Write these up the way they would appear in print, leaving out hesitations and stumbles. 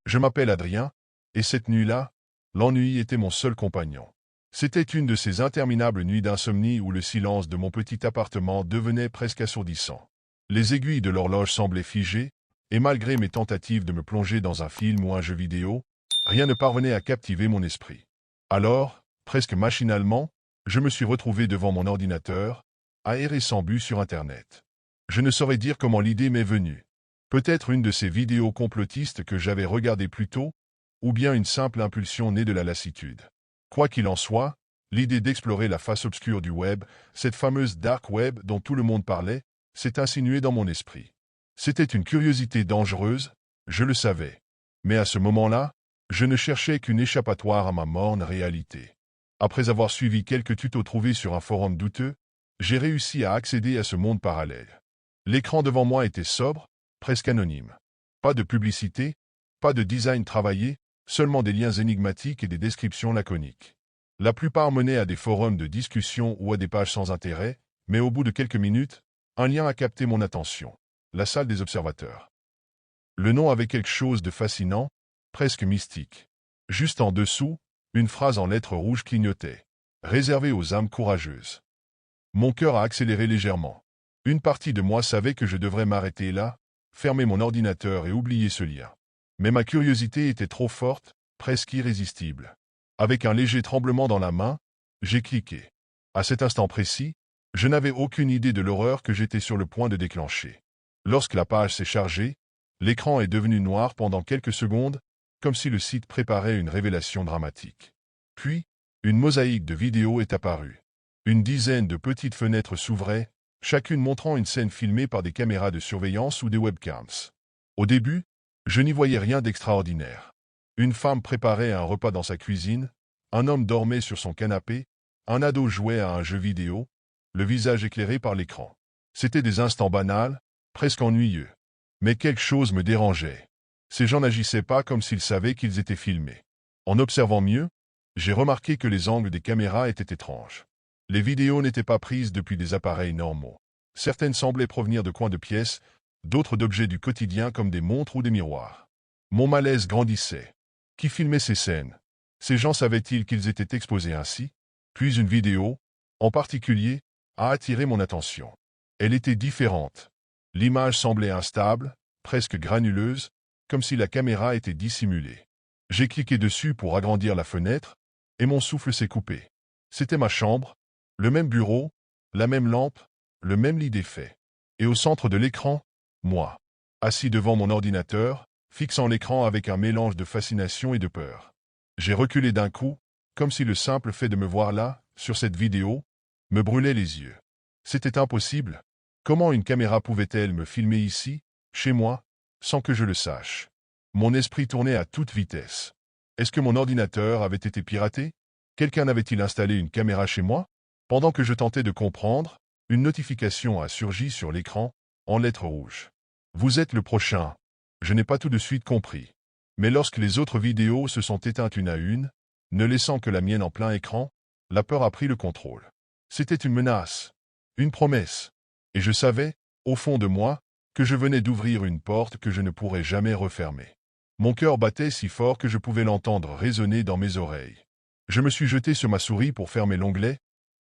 Je m'appelle Adrien, et cette nuit-là, l'ennui était mon seul compagnon. C'était une de ces interminables nuits d'insomnie où le silence de mon petit appartement devenait presque assourdissant. Les aiguilles de l'horloge semblaient figées, et malgré mes tentatives de me plonger dans un film ou un jeu vidéo, rien ne parvenait à captiver mon esprit. Alors, presque machinalement, je me suis retrouvé devant mon ordinateur, à errer sans but sur Internet. Je ne saurais dire comment l'idée m'est venue. Peut-être une de ces vidéos complotistes que j'avais regardées plus tôt, ou bien une simple impulsion née de la lassitude. Quoi qu'il en soit, l'idée d'explorer la face obscure du web, cette fameuse dark web dont tout le monde parlait, s'est insinuée dans mon esprit. C'était une curiosité dangereuse, je le savais. Mais à ce moment-là, je ne cherchais qu'une échappatoire à ma morne réalité. Après avoir suivi quelques tutos trouvés sur un forum douteux, j'ai réussi à accéder à ce monde parallèle. L'écran devant moi était sobre, presque anonyme. Pas de publicité, pas de design travaillé, seulement des liens énigmatiques et des descriptions laconiques. La plupart menaient à des forums de discussion ou à des pages sans intérêt, mais au bout de quelques minutes, un lien a capté mon attention. La salle des observateurs. Le nom avait quelque chose de fascinant, presque mystique. Juste en dessous, une phrase en lettres rouges clignotait. Réservée aux âmes courageuses. Mon cœur a accéléré légèrement. Une partie de moi savait que je devrais m'arrêter là, fermer mon ordinateur et oublier ce lien. Mais ma curiosité était trop forte, presque irrésistible. Avec un léger tremblement dans la main, j'ai cliqué. À cet instant précis, je n'avais aucune idée de l'horreur que j'étais sur le point de déclencher. Lorsque la page s'est chargée, l'écran est devenu noir pendant quelques secondes, comme si le site préparait une révélation dramatique. Puis, une mosaïque de vidéos est apparue. Une dizaine de petites fenêtres s'ouvraient, chacune montrant une scène filmée par des caméras de surveillance ou des webcams. Au début, je n'y voyais rien d'extraordinaire. Une femme préparait un repas dans sa cuisine, un homme dormait sur son canapé, un ado jouait à un jeu vidéo, le visage éclairé par l'écran. C'étaient des instants banals, presque ennuyeux. Mais quelque chose me dérangeait. Ces gens n'agissaient pas comme s'ils savaient qu'ils étaient filmés. En observant mieux, j'ai remarqué que les angles des caméras étaient étranges. Les vidéos n'étaient pas prises depuis des appareils normaux. Certaines semblaient provenir de coins de pièces, d'autres d'objets du quotidien comme des montres ou des miroirs. Mon malaise grandissait. Qui filmait ces scènes? Ces gens savaient-ils qu'ils étaient exposés ainsi? Puis une vidéo, en particulier, a attiré mon attention. Elle était différente. L'image semblait instable, presque granuleuse, comme si la caméra était dissimulée. J'ai cliqué dessus pour agrandir la fenêtre, et mon souffle s'est coupé. C'était ma chambre, le même bureau, la même lampe, le même lit défait. Et au centre de l'écran, moi, assis devant mon ordinateur, fixant l'écran avec un mélange de fascination et de peur. J'ai reculé d'un coup, comme si le simple fait de me voir là, sur cette vidéo, me brûlait les yeux. C'était impossible. Comment une caméra pouvait-elle me filmer ici, chez moi, sans que je le sache? Mon esprit tournait à toute vitesse. Est-ce que mon ordinateur avait été piraté? Quelqu'un avait-il installé une caméra chez moi? Pendant que je tentais de comprendre, une notification a surgi sur l'écran, en lettres rouges. Vous êtes le prochain. Je n'ai pas tout de suite compris. Mais lorsque les autres vidéos se sont éteintes une à une, ne laissant que la mienne en plein écran, la peur a pris le contrôle. C'était une menace, une promesse. Et je savais, au fond de moi, que je venais d'ouvrir une porte que je ne pourrais jamais refermer. Mon cœur battait si fort que je pouvais l'entendre résonner dans mes oreilles. Je me suis jeté sur ma souris pour fermer l'onglet,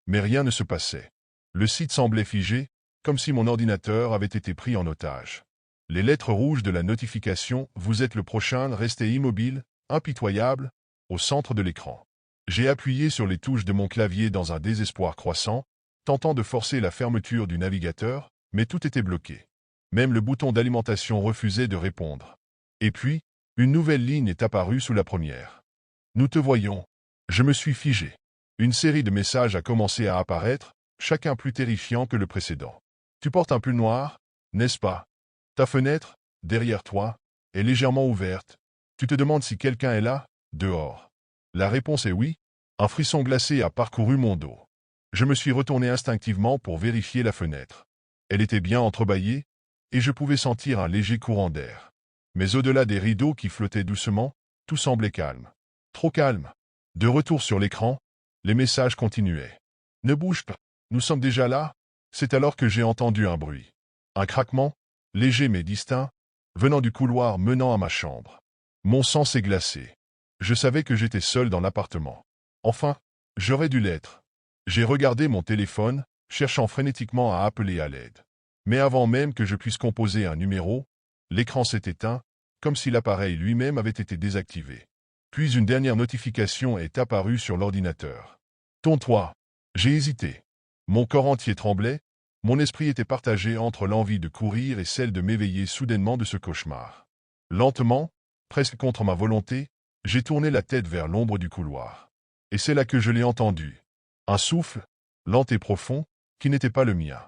mais rien ne se passait. Le site semblait figé, comme si mon ordinateur avait été pris en otage. Les lettres rouges de la notification « Vous êtes le prochain » restaient immobiles, impitoyables, au centre de l'écran. J'ai appuyé sur les touches de mon clavier dans un désespoir croissant, tentant de forcer la fermeture du navigateur, mais tout était bloqué. Même le bouton d'alimentation refusait de répondre. Et puis, une nouvelle ligne est apparue sous la première. Nous te voyons. Je me suis figé. Une série de messages a commencé à apparaître, chacun plus terrifiant que le précédent. Tu portes un pull noir, n'est-ce pas? Ta fenêtre, derrière toi, est légèrement ouverte. Tu te demandes si quelqu'un est là, dehors. La réponse est oui. Un frisson glacé a parcouru mon dos. Je me suis retourné instinctivement pour vérifier la fenêtre. Elle était bien entrebâillée, et je pouvais sentir un léger courant d'air. Mais au-delà des rideaux qui flottaient doucement, tout semblait calme. Trop calme. De retour sur l'écran, les messages continuaient. Ne bouge pas, nous sommes déjà là. C'est alors que j'ai entendu un bruit. Un craquement, léger mais distinct, venant du couloir menant à ma chambre. Mon sang s'est glacé. Je savais que j'étais seul dans l'appartement. Enfin, j'aurais dû l'être. J'ai regardé mon téléphone, cherchant frénétiquement à appeler à l'aide. Mais avant même que je puisse composer un numéro, l'écran s'est éteint, comme si l'appareil lui-même avait été désactivé. Puis une dernière notification est apparue sur l'ordinateur. Tonne-toi. J'ai hésité. Mon corps entier tremblait, mon esprit était partagé entre l'envie de courir et celle de m'éveiller soudainement de ce cauchemar. Lentement, presque contre ma volonté, j'ai tourné la tête vers l'ombre du couloir. Et c'est là que je l'ai entendu. Un souffle, lent et profond, qui n'était pas le mien.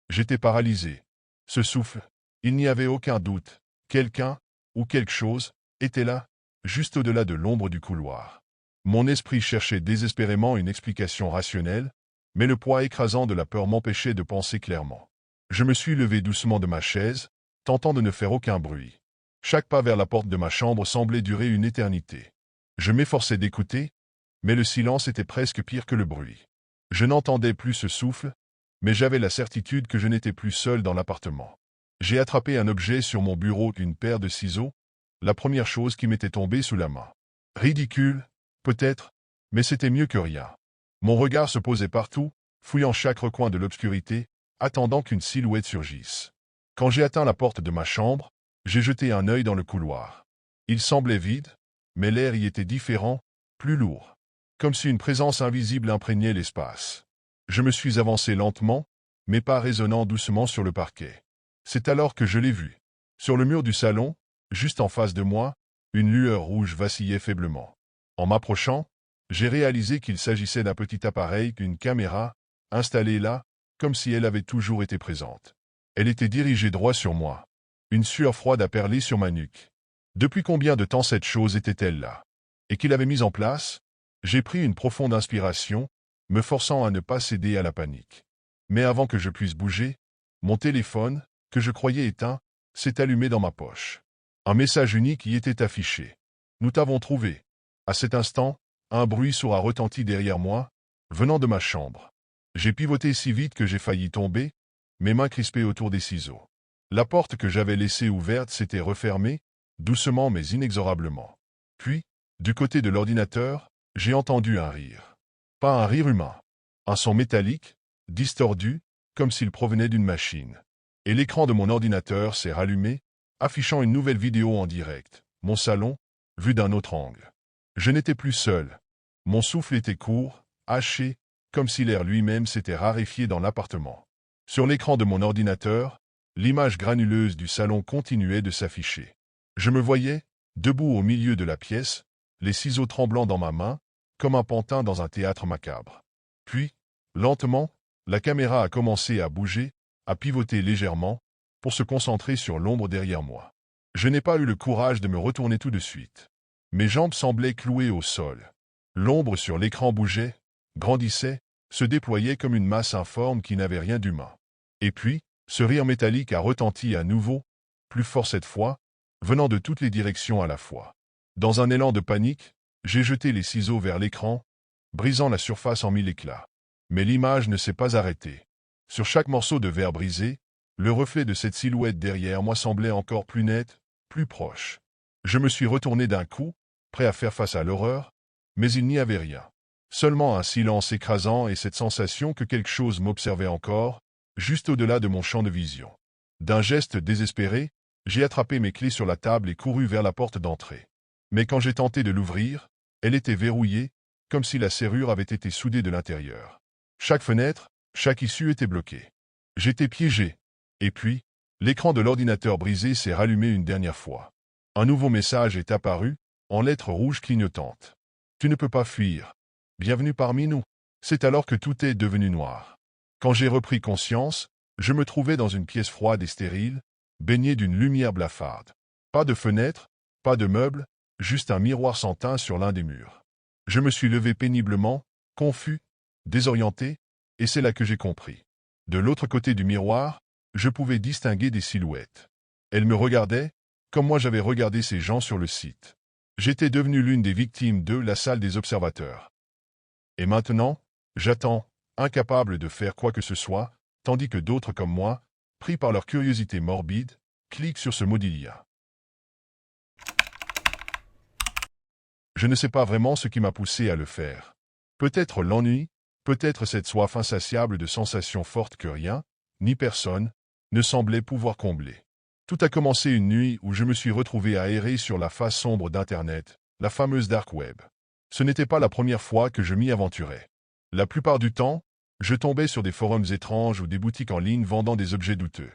J'étais paralysé. Ce souffle, il n'y avait aucun doute. Quelqu'un, ou quelque chose, était là, juste au-delà de l'ombre du couloir. Mon esprit cherchait désespérément une explication rationnelle, mais le poids écrasant de la peur m'empêchait de penser clairement. Je me suis levé doucement de ma chaise, tentant de ne faire aucun bruit. Chaque pas vers la porte de ma chambre semblait durer une éternité. Je m'efforçais d'écouter, mais le silence était presque pire que le bruit. Je n'entendais plus ce souffle, mais j'avais la certitude que je n'étais plus seul dans l'appartement. J'ai attrapé un objet sur mon bureau, une paire de ciseaux, la première chose qui m'était tombée sous la main. Ridicule, peut-être, mais c'était mieux que rien. Mon regard se posait partout, fouillant chaque recoin de l'obscurité, attendant qu'une silhouette surgisse. Quand j'ai atteint la porte de ma chambre, j'ai jeté un œil dans le couloir. Il semblait vide, mais l'air y était différent, plus lourd, comme si une présence invisible imprégnait l'espace. Je me suis avancé lentement, mes pas résonnant doucement sur le parquet. C'est alors que je l'ai vu. Sur le mur du salon, juste en face de moi, une lueur rouge vacillait faiblement. En m'approchant, j'ai réalisé qu'il s'agissait d'un petit appareil, une caméra, installée là, comme si elle avait toujours été présente. Elle était dirigée droit sur moi. Une sueur froide a perlé sur ma nuque. Depuis combien de temps cette chose était-elle là? Et qu'il avait mise en place? J'ai pris une profonde inspiration, me forçant à ne pas céder à la panique. Mais avant que je puisse bouger, mon téléphone, que je croyais éteint, s'est allumé dans ma poche. Un message unique y était affiché. Nous t'avons trouvé. À cet instant, un bruit sourd a retenti derrière moi, venant de ma chambre. J'ai pivoté si vite que j'ai failli tomber, mes mains crispées autour des ciseaux. La porte que j'avais laissée ouverte s'était refermée, doucement mais inexorablement. Puis, du côté de l'ordinateur, j'ai entendu un rire. Pas un rire humain. Un son métallique, distordu, comme s'il provenait d'une machine. Et l'écran de mon ordinateur s'est rallumé, affichant une nouvelle vidéo en direct. Mon salon, vu d'un autre angle. Je n'étais plus seul. Mon souffle était court, haché, comme si l'air lui-même s'était raréfié dans l'appartement. Sur l'écran de mon ordinateur, l'image granuleuse du salon continuait de s'afficher. Je me voyais, debout au milieu de la pièce, les ciseaux tremblants dans ma main, comme un pantin dans un théâtre macabre. Puis, lentement, la caméra a commencé à bouger, à pivoter légèrement, pour se concentrer sur l'ombre derrière moi. Je n'ai pas eu le courage de me retourner tout de suite. Mes jambes semblaient clouées au sol. L'ombre sur l'écran bougeait, grandissait, se déployait comme une masse informe qui n'avait rien d'humain. Et puis, ce rire métallique a retenti à nouveau, plus fort cette fois, venant de toutes les directions à la fois. Dans un élan de panique, j'ai jeté les ciseaux vers l'écran, brisant la surface en mille éclats. Mais l'image ne s'est pas arrêtée. Sur chaque morceau de verre brisé, le reflet de cette silhouette derrière moi semblait encore plus net, plus proche. Je me suis retourné d'un coup, prêt à faire face à l'horreur, mais il n'y avait rien. Seulement un silence écrasant et cette sensation que quelque chose m'observait encore, juste au-delà de mon champ de vision. D'un geste désespéré, j'ai attrapé mes clés sur la table et couru vers la porte d'entrée. Mais quand j'ai tenté de l'ouvrir, elle était verrouillée, comme si la serrure avait été soudée de l'intérieur. Chaque fenêtre, chaque issue était bloquée. J'étais piégé. Et puis, l'écran de l'ordinateur brisé s'est rallumé une dernière fois. Un nouveau message est apparu, en lettres rouges clignotantes. Tu ne peux pas fuir. Bienvenue parmi nous. C'est alors que tout est devenu noir. Quand j'ai repris conscience, je me trouvais dans une pièce froide et stérile, baignée d'une lumière blafarde. Pas de fenêtre, pas de meubles, juste un miroir sans teint sur l'un des murs. Je me suis levé péniblement, confus, désorienté, et c'est là que j'ai compris. De l'autre côté du miroir, je pouvais distinguer des silhouettes. Elles me regardaient, comme moi j'avais regardé ces gens sur le site. J'étais devenu l'une des victimes de la salle des observateurs. Et maintenant, j'attends, incapable de faire quoi que ce soit, tandis que d'autres comme moi, pris par leur curiosité morbide, cliquent sur ce maudit lien. Je ne sais pas vraiment ce qui m'a poussé à le faire. Peut-être l'ennui, peut-être cette soif insatiable de sensations fortes que rien, ni personne, ne semblait pouvoir combler. Tout a commencé une nuit où je me suis retrouvé à errer sur la face sombre d'Internet, la fameuse Dark Web. Ce n'était pas la première fois que je m'y aventurais. La plupart du temps, je tombais sur des forums étranges ou des boutiques en ligne vendant des objets douteux.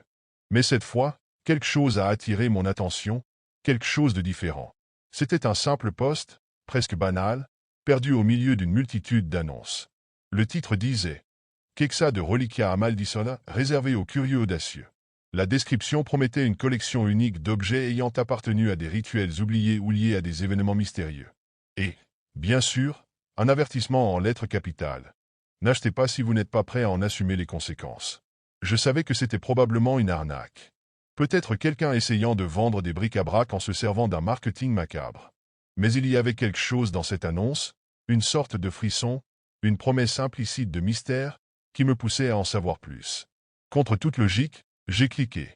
Mais cette fois, quelque chose a attiré mon attention, quelque chose de différent. C'était un simple post, presque banal, perdu au milieu d'une multitude d'annonces. Le titre disait « Quexa de Reliquia a Maldisola, réservé aux curieux audacieux ». La description promettait une collection unique d'objets ayant appartenu à des rituels oubliés ou liés à des événements mystérieux. Et, bien sûr, un avertissement en lettres capitales. N'achetez pas si vous n'êtes pas prêt à en assumer les conséquences. Je savais que c'était probablement une arnaque. Peut-être quelqu'un essayant de vendre des bric-à-brac en se servant d'un marketing macabre. Mais il y avait quelque chose dans cette annonce, une sorte de frisson, une promesse implicite de mystère, qui me poussait à en savoir plus. Contre toute logique, j'ai cliqué.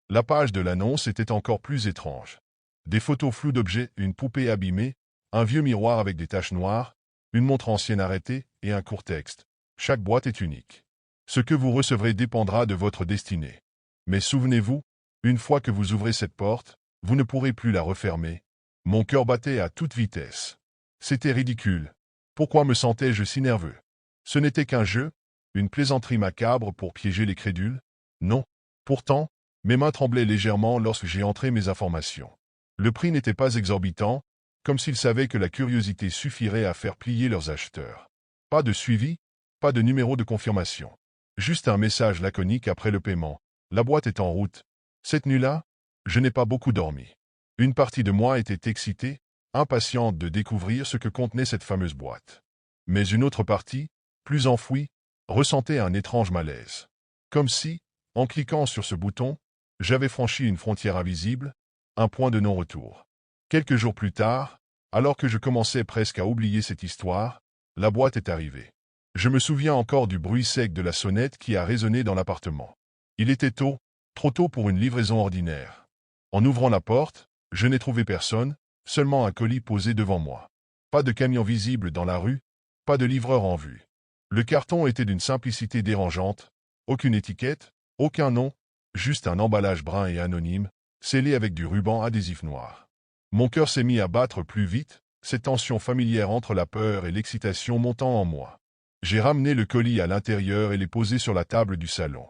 La page de l'annonce était encore plus étrange. Des photos floues d'objets, une poupée abîmée, un vieux miroir avec des taches noires, une montre ancienne arrêtée et un court texte. Chaque boîte est unique. Ce que vous recevrez dépendra de votre destinée. Mais souvenez-vous, une fois que vous ouvrez cette porte, vous ne pourrez plus la refermer. Mon cœur battait à toute vitesse. C'était ridicule. Pourquoi me sentais-je si nerveux? Ce n'était qu'un jeu, une plaisanterie macabre pour piéger les crédules? Non. Pourtant, mes mains tremblaient légèrement lorsque j'ai entré mes informations. Le prix n'était pas exorbitant, comme s'ils savaient que la curiosité suffirait à faire plier leurs acheteurs. Pas de suivi, pas de numéro de confirmation. Juste un message laconique après le paiement. La boîte est en route. Cette nuit-là, je n'ai pas beaucoup dormi. Une partie de moi était excitée, impatiente de découvrir ce que contenait cette fameuse boîte. Mais une autre partie, plus enfouie, ressentait un étrange malaise. Comme si, en cliquant sur ce bouton, j'avais franchi une frontière invisible, un point de non-retour. Quelques jours plus tard, alors que je commençais presque à oublier cette histoire, la boîte est arrivée. Je me souviens encore du bruit sec de la sonnette qui a résonné dans l'appartement. Il était tôt, trop tôt pour une livraison ordinaire. En ouvrant la porte, je n'ai trouvé personne, seulement un colis posé devant moi. Pas de camion visible dans la rue, pas de livreur en vue. Le carton était d'une simplicité dérangeante, aucune étiquette, aucun nom, juste un emballage brun et anonyme, scellé avec du ruban adhésif noir. Mon cœur s'est mis à battre plus vite, cette tension familière entre la peur et l'excitation montant en moi. J'ai ramené le colis à l'intérieur et l'ai posé sur la table du salon.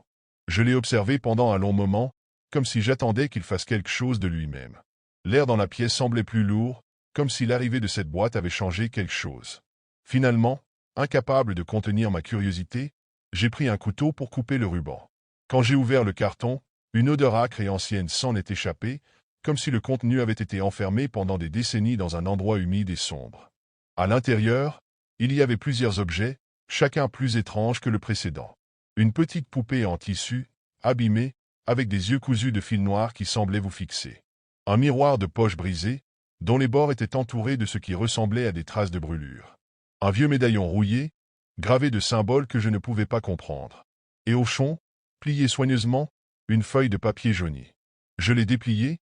Je l'ai observé pendant un long moment, comme si j'attendais qu'il fasse quelque chose de lui-même. L'air dans la pièce semblait plus lourd, comme si l'arrivée de cette boîte avait changé quelque chose. Finalement, incapable de contenir ma curiosité, j'ai pris un couteau pour couper le ruban. Quand j'ai ouvert le carton, une odeur âcre et ancienne s'en est échappée, comme si le contenu avait été enfermé pendant des décennies dans un endroit humide et sombre. À l'intérieur, il y avait plusieurs objets, chacun plus étrange que le précédent. Une petite poupée en tissu, abîmée, avec des yeux cousus de fil noir qui semblaient vous fixer. Un miroir de poche brisé, dont les bords étaient entourés de ce qui ressemblait à des traces de brûlure. Un vieux médaillon rouillé, gravé de symboles que je ne pouvais pas comprendre. Et au fond, plié soigneusement, une feuille de papier jauni. Je l'ai dépliée,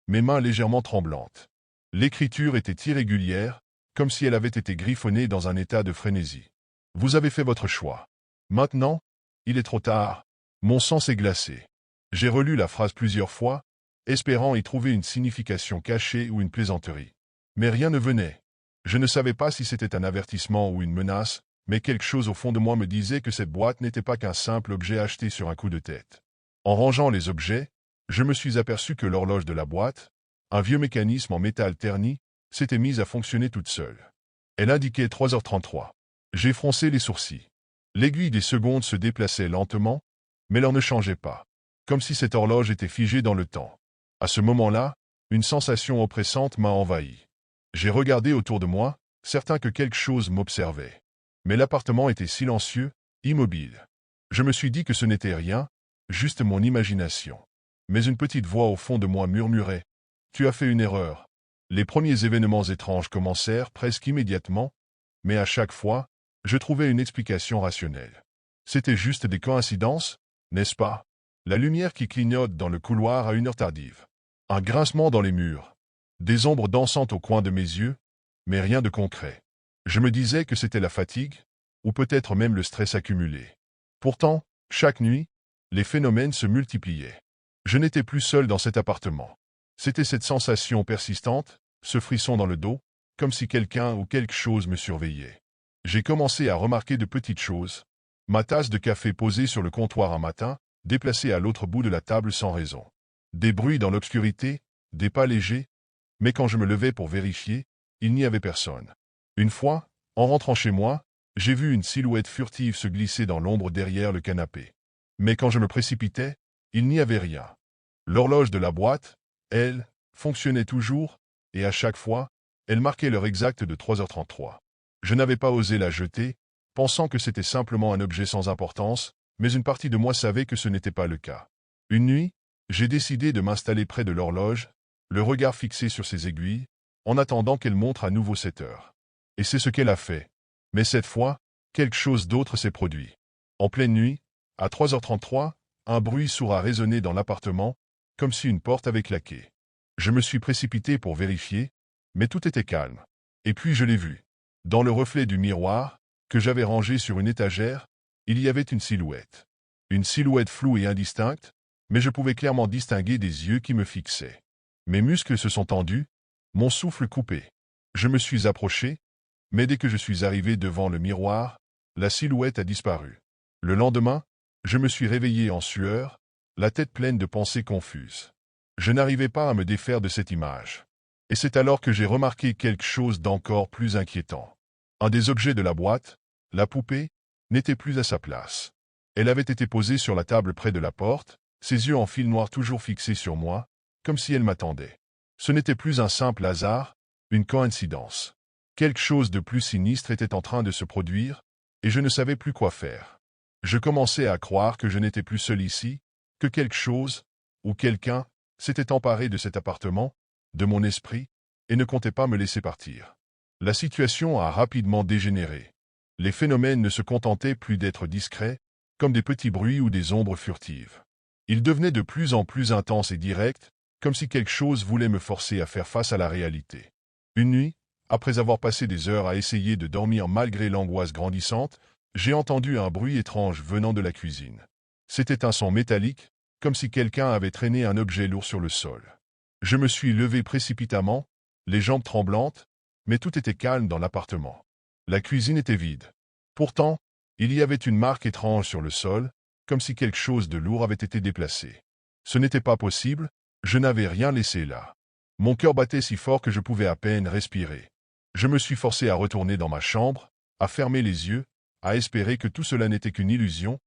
mes mains légèrement tremblantes. L'écriture était irrégulière, comme si elle avait été griffonnée dans un état de frénésie. Vous avez fait votre choix. Maintenant, il est trop tard. Mon sang s'est glacé. J'ai relu la phrase plusieurs fois, espérant y trouver une signification cachée ou une plaisanterie. Mais rien ne venait. Je ne savais pas si c'était un avertissement ou une menace, mais quelque chose au fond de moi me disait que cette boîte n'était pas qu'un simple objet acheté sur un coup de tête. En rangeant les objets, je me suis aperçu que l'horloge de la boîte, un vieux mécanisme en métal terni, s'était mise à fonctionner toute seule. Elle indiquait 3h33. J'ai froncé les sourcils. L'aiguille des secondes se déplaçait lentement, mais l'heure ne changeait pas, comme si cette horloge était figée dans le temps. À ce moment-là, une sensation oppressante m'a envahi. J'ai regardé autour de moi, certain que quelque chose m'observait. Mais l'appartement était silencieux, immobile. Je me suis dit que ce n'était rien, juste mon imagination. Mais une petite voix au fond de moi murmurait « Tu as fait une erreur ». Les premiers événements étranges commencèrent presque immédiatement, mais à chaque fois, je trouvais une explication rationnelle. C'était juste des coïncidences, n'est-ce pas? La lumière qui clignote dans le couloir à une heure tardive. Un grincement dans les murs. Des ombres dansantes au coin de mes yeux. mais rien de concret. Je me disais que c'était la fatigue, ou peut-être même le stress accumulé. Pourtant, chaque nuit, les phénomènes se multipliaient. Je n'étais plus seul dans cet appartement. C'était cette sensation persistante, ce frisson dans le dos, comme si quelqu'un ou quelque chose me surveillait. J'ai commencé à remarquer de petites choses. Ma tasse de café posée sur le comptoir un matin, déplacée à l'autre bout de la table sans raison. Des bruits dans l'obscurité, des pas légers, mais quand je me levais pour vérifier, il n'y avait personne. Une fois, en rentrant chez moi, j'ai vu une silhouette furtive se glisser dans l'ombre derrière le canapé. Mais quand je me précipitais, il n'y avait rien. L'horloge de la boîte, elle, fonctionnait toujours, et à chaque fois, elle marquait l'heure exacte de 3h33. Je n'avais pas osé la jeter, pensant que c'était simplement un objet sans importance, mais une partie de moi savait que ce n'était pas le cas. Une nuit, j'ai décidé de m'installer près de l'horloge, le regard fixé sur ses aiguilles, en attendant qu'elle montre à nouveau 7 heures. Et c'est ce qu'elle a fait. Mais cette fois, quelque chose d'autre s'est produit. En pleine nuit, à 3h33, un bruit sourd a résonné dans l'appartement, comme si une porte avait claqué. Je me suis précipité pour vérifier, mais tout était calme. Et puis je l'ai vu. Dans le reflet du miroir, que j'avais rangé sur une étagère, il y avait une silhouette. Une silhouette floue et indistincte, mais je pouvais clairement distinguer des yeux qui me fixaient. Mes muscles se sont tendus, mon souffle coupé. Je me suis approché, mais dès que je suis arrivé devant le miroir, la silhouette a disparu. Le lendemain, je me suis réveillé en sueur, la tête pleine de pensées confuses. Je n'arrivais pas à me défaire de cette image. Et c'est alors que j'ai remarqué quelque chose d'encore plus inquiétant. Un des objets de la boîte, la poupée, n'était plus à sa place. Elle avait été posée sur la table près de la porte, ses yeux en fil noir toujours fixés sur moi, comme si elle m'attendait. Ce n'était plus un simple hasard, une coïncidence. Quelque chose de plus sinistre était en train de se produire, et je ne savais plus quoi faire. Je commençais à croire que je n'étais plus seul ici, que quelque chose, ou quelqu'un, s'était emparé de cet appartement, de mon esprit, et ne comptait pas me laisser partir. La situation a rapidement dégénéré. Les phénomènes ne se contentaient plus d'être discrets, comme des petits bruits ou des ombres furtives. Ils devenaient de plus en plus intenses et directs, comme si quelque chose voulait me forcer à faire face à la réalité. Une nuit, après avoir passé des heures à essayer de dormir malgré l'angoisse grandissante, j'ai entendu un bruit étrange venant de la cuisine. C'était un son métallique, comme si quelqu'un avait traîné un objet lourd sur le sol. Je me suis levé précipitamment, les jambes tremblantes, mais tout était calme dans l'appartement. La cuisine était vide. Pourtant, il y avait une marque étrange sur le sol, comme si quelque chose de lourd avait été déplacé. Ce n'était pas possible, je n'avais rien laissé là. Mon cœur battait si fort que je pouvais à peine respirer. Je me suis forcé à retourner dans ma chambre, à fermer les yeux, à espérer que tout cela n'était qu'une illusion,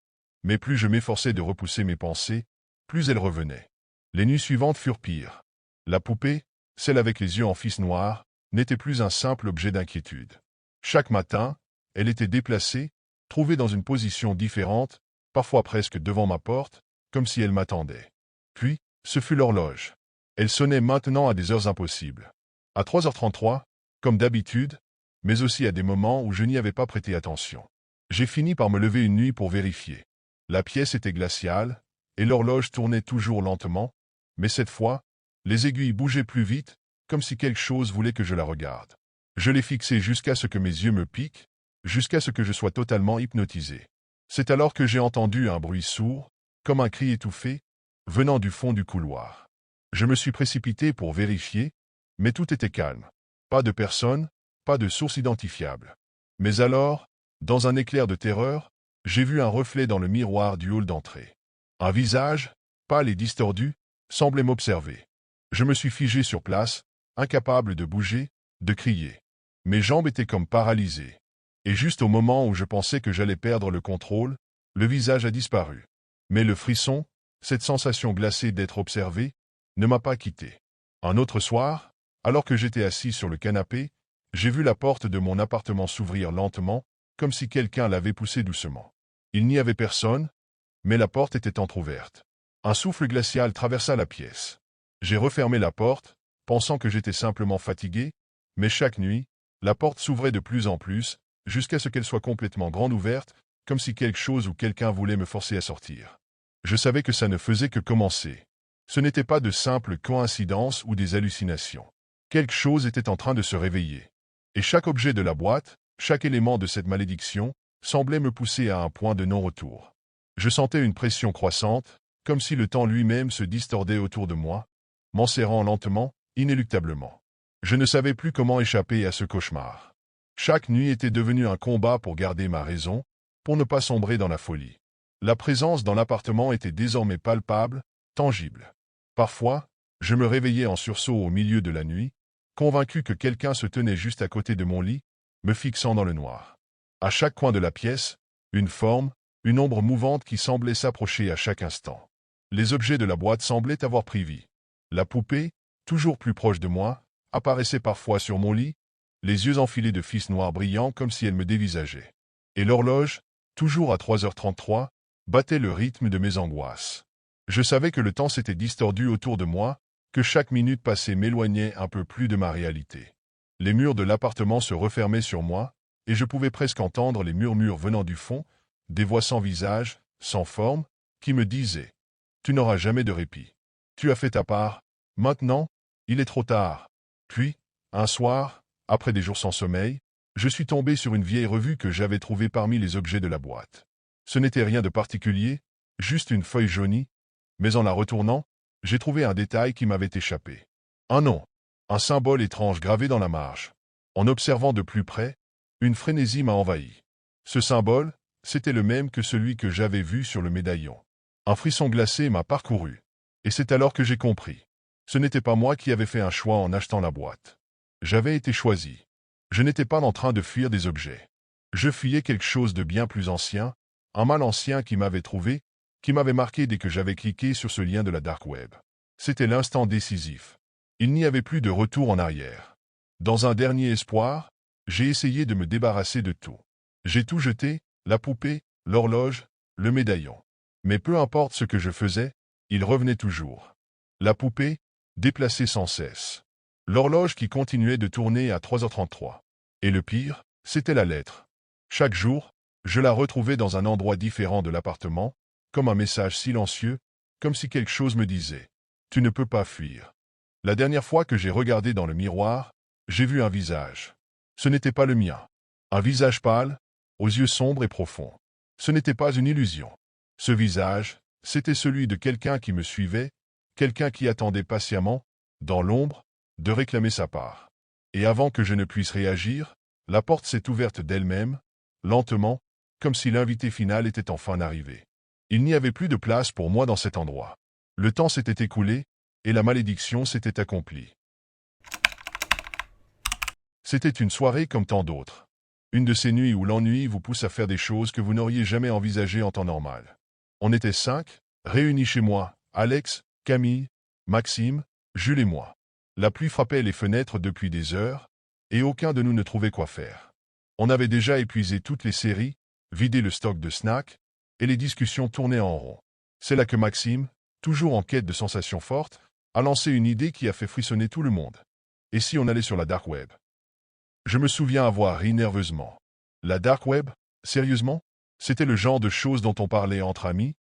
mais plus je m'efforçais de repousser mes pensées, plus elles revenaient. Les nuits suivantes furent pires. La poupée, celle avec les yeux en fils noirs, n'était plus un simple objet d'inquiétude. Chaque matin, elle était déplacée, trouvée dans une position différente, parfois presque devant ma porte, comme si elle m'attendait. Puis, ce fut l'horloge. Elle sonnait maintenant à des heures impossibles. À 3h33, comme d'habitude, mais aussi à des moments où je n'y avais pas prêté attention. J'ai fini par me lever une nuit pour vérifier. La pièce était glaciale, et l'horloge tournait toujours lentement, mais cette fois, les aiguilles bougeaient plus vite, comme si quelque chose voulait que je la regarde. Je l'ai fixée jusqu'à ce que mes yeux me piquent, jusqu'à ce que je sois totalement hypnotisé. C'est alors que j'ai entendu un bruit sourd, comme un cri étouffé, venant du fond du couloir. Je me suis précipité pour vérifier, mais tout était calme. Pas de personne, pas de source identifiable. Mais alors, dans un éclair de terreur, j'ai vu un reflet dans le miroir du hall d'entrée. Un visage, pâle et distordu, semblait m'observer. Je me suis figé sur place, incapable de bouger, de crier. Mes jambes étaient comme paralysées. Et juste au moment où je pensais que j'allais perdre le contrôle, le visage a disparu. Mais le frisson, cette sensation glacée d'être observé, ne m'a pas quitté. Un autre soir, alors que j'étais assis sur le canapé, j'ai vu la porte de mon appartement s'ouvrir lentement, comme si quelqu'un l'avait poussée doucement. Il n'y avait personne, mais la porte était entr'ouverte. Un souffle glacial traversa la pièce. J'ai refermé la porte, pensant que j'étais simplement fatigué, mais chaque nuit, la porte s'ouvrait de plus en plus, jusqu'à ce qu'elle soit complètement grande ouverte, comme si quelque chose ou quelqu'un voulait me forcer à sortir. Je savais que ça ne faisait que commencer. Ce n'était pas de simples coïncidences ou des hallucinations. Quelque chose était en train de se réveiller. Et chaque objet de la boîte, chaque élément de cette malédiction, semblait me pousser à un point de non-retour. Je sentais une pression croissante, comme si le temps lui-même se distordait autour de moi, m'enserrant lentement, inéluctablement. Je ne savais plus comment échapper à ce cauchemar. Chaque nuit était devenue un combat pour garder ma raison, pour ne pas sombrer dans la folie. La présence dans l'appartement était désormais palpable, tangible. Parfois, je me réveillais en sursaut au milieu de la nuit, convaincu que quelqu'un se tenait juste à côté de mon lit, me fixant dans le noir. À chaque coin de la pièce, une forme, une ombre mouvante qui semblait s'approcher à chaque instant. Les objets de la boîte semblaient avoir pris vie. La poupée, toujours plus proche de moi, apparaissait parfois sur mon lit, les yeux enfilés de fils noirs brillants comme si elle me dévisageait. Et l'horloge, toujours à 3h33, battait le rythme de mes angoisses. Je savais que le temps s'était distordu autour de moi, que chaque minute passée m'éloignait un peu plus de ma réalité. Les murs de l'appartement se refermaient sur moi, et je pouvais presque entendre les murmures venant du fond, des voix sans visage, sans forme, qui me disaient « Tu n'auras jamais de répit. Tu as fait ta part. Maintenant, il est trop tard. » Puis, un soir, après des jours sans sommeil, je suis tombé sur une vieille revue que j'avais trouvée parmi les objets de la boîte. Ce n'était rien de particulier, juste une feuille jaunie, mais en la retournant, j'ai trouvé un détail qui m'avait échappé. Un nom, un symbole étrange gravé dans la marge. En observant de plus près, une frénésie m'a envahi. Ce symbole, c'était le même que celui que j'avais vu sur le médaillon. Un frisson glacé m'a parcouru. Et c'est alors que j'ai compris. Ce n'était pas moi qui avais fait un choix en achetant la boîte. J'avais été choisi. Je n'étais pas en train de fuir des objets. Je fuyais quelque chose de bien plus ancien, un mal ancien qui m'avait trouvé, qui m'avait marqué dès que j'avais cliqué sur ce lien de la dark web. C'était l'instant décisif. Il n'y avait plus de retour en arrière. Dans un dernier espoir, j'ai essayé de me débarrasser de tout. J'ai tout jeté, la poupée, l'horloge, le médaillon. Mais peu importe ce que je faisais, il revenait toujours. La poupée, déplacée sans cesse. L'horloge qui continuait de tourner à 3h33. Et le pire, c'était la lettre. Chaque jour, je la retrouvais dans un endroit différent de l'appartement, comme un message silencieux, comme si quelque chose me disait « Tu ne peux pas fuir ». La dernière fois que j'ai regardé dans le miroir, j'ai vu un visage. Ce n'était pas le mien. Un visage pâle, aux yeux sombres et profonds. Ce n'était pas une illusion. Ce visage, c'était celui de quelqu'un qui me suivait, quelqu'un qui attendait patiemment, dans l'ombre, de réclamer sa part. Et avant que je ne puisse réagir, la porte s'est ouverte d'elle-même, lentement, comme si l'invité final était enfin arrivé. Il n'y avait plus de place pour moi dans cet endroit. Le temps s'était écoulé, et la malédiction s'était accomplie. C'était une soirée comme tant d'autres. Une de ces nuits où l'ennui vous pousse à faire des choses que vous n'auriez jamais envisagées en temps normal. On était 5, réunis chez moi, Alex, Camille, Maxime, Jules et moi. La pluie frappait les fenêtres depuis des heures, et aucun de nous ne trouvait quoi faire. On avait déjà épuisé toutes les séries, vidé le stock de snacks, et les discussions tournaient en rond. C'est là que Maxime, toujours en quête de sensations fortes, a lancé une idée qui a fait frissonner tout le monde. Et si on allait sur la dark web? Je me souviens avoir ri nerveusement. La dark web? Sérieusement? C'était le genre de choses dont on parlait entre amis,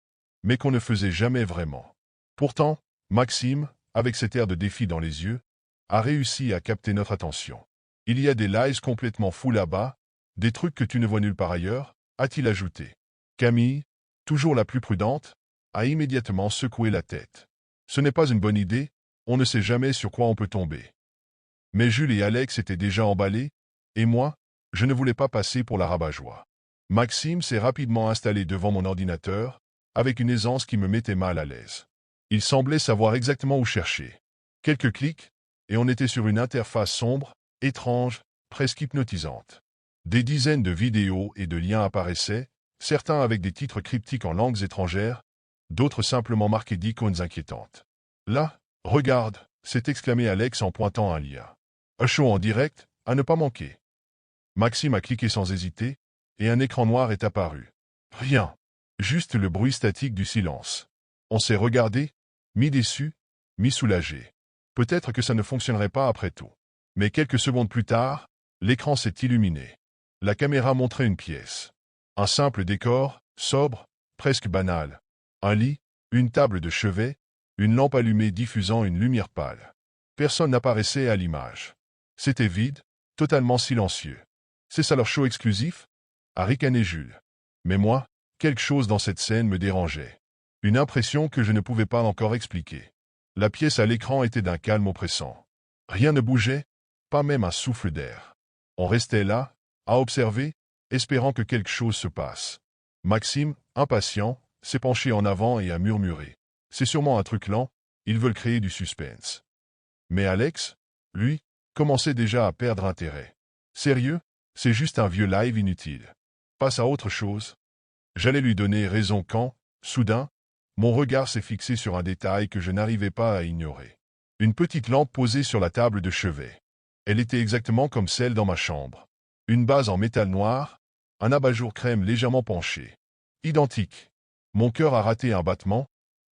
mais qu'on ne faisait jamais vraiment. Pourtant, Maxime, avec cet air de défi dans les yeux, a réussi à capter notre attention. Il y a des lies complètement fous là-bas, des trucs que tu ne vois nulle part ailleurs, a-t-il ajouté. Camille, toujours la plus prudente, a immédiatement secoué la tête. Ce n'est pas une bonne idée, on ne sait jamais sur quoi on peut tomber. Mais Jules et Alex étaient déjà emballés, et moi, je ne voulais pas passer pour la rabat-joie. Maxime s'est rapidement installé devant mon ordinateur, avec une aisance qui me mettait mal à l'aise. Il semblait savoir exactement où chercher. Quelques clics, et on était sur une interface sombre, étrange, presque hypnotisante. Des dizaines de vidéos et de liens apparaissaient, certains avec des titres cryptiques en langues étrangères, d'autres simplement marqués d'icônes inquiétantes. Là, regarde, s'est exclamé Alex en pointant un lien. Un show en direct, à ne pas manquer. Maxime a cliqué sans hésiter, et un écran noir est apparu. Rien. Juste le bruit statique du silence. On s'est regardé, mi-déçu, mi-soulagé. Peut-être que ça ne fonctionnerait pas après tout. Mais quelques secondes plus tard, l'écran s'est illuminé. La caméra montrait une pièce. Un simple décor, sobre, presque banal. Un lit, une table de chevet, une lampe allumée diffusant une lumière pâle. Personne n'apparaissait à l'image. C'était vide, totalement silencieux. C'est ça leur show exclusif? A ricané Jules. Mais moi, quelque chose dans cette scène me dérangeait. Une impression que je ne pouvais pas encore expliquer. La pièce à l'écran était d'un calme oppressant. Rien ne bougeait, pas même un souffle d'air. On restait là, à observer, espérant que quelque chose se passe. Maxime, impatient, s'est penché en avant et a murmuré. C'est sûrement un truc lent, ils veulent créer du suspense. Mais Alex, lui, commençait déjà à perdre intérêt. Sérieux? C'est juste un vieux live inutile. Passe à autre chose. J'allais lui donner raison quand, soudain, mon regard s'est fixé sur un détail que je n'arrivais pas à ignorer. Une petite lampe posée sur la table de chevet. Elle était exactement comme celle dans ma chambre. Une base en métal noir, un abat-jour crème légèrement penché. Identique. Mon cœur a raté un battement,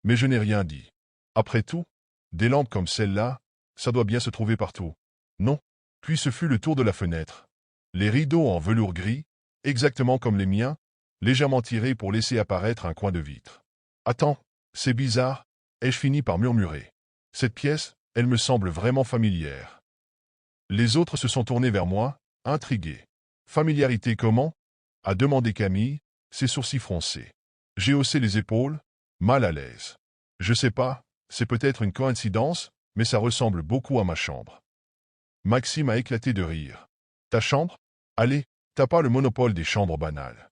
mais je n'ai rien dit. Après tout, des lampes comme celle-là, ça doit bien se trouver partout. Non. Puis ce fut le tour de la fenêtre. Les rideaux en velours gris, exactement comme les miens, légèrement tirés pour laisser apparaître un coin de vitre. Attends, c'est bizarre, ai-je fini par murmurer. Cette pièce, elle me semble vraiment familière. Les autres se sont tournés vers moi, intrigués. Familiarité comment? A demandé Camille, ses sourcils froncés. J'ai haussé les épaules, mal à l'aise. Je sais pas, c'est peut-être une coïncidence, mais ça ressemble beaucoup à ma chambre. Maxime a éclaté de rire. Ta chambre? Allez, t'as pas le monopole des chambres banales.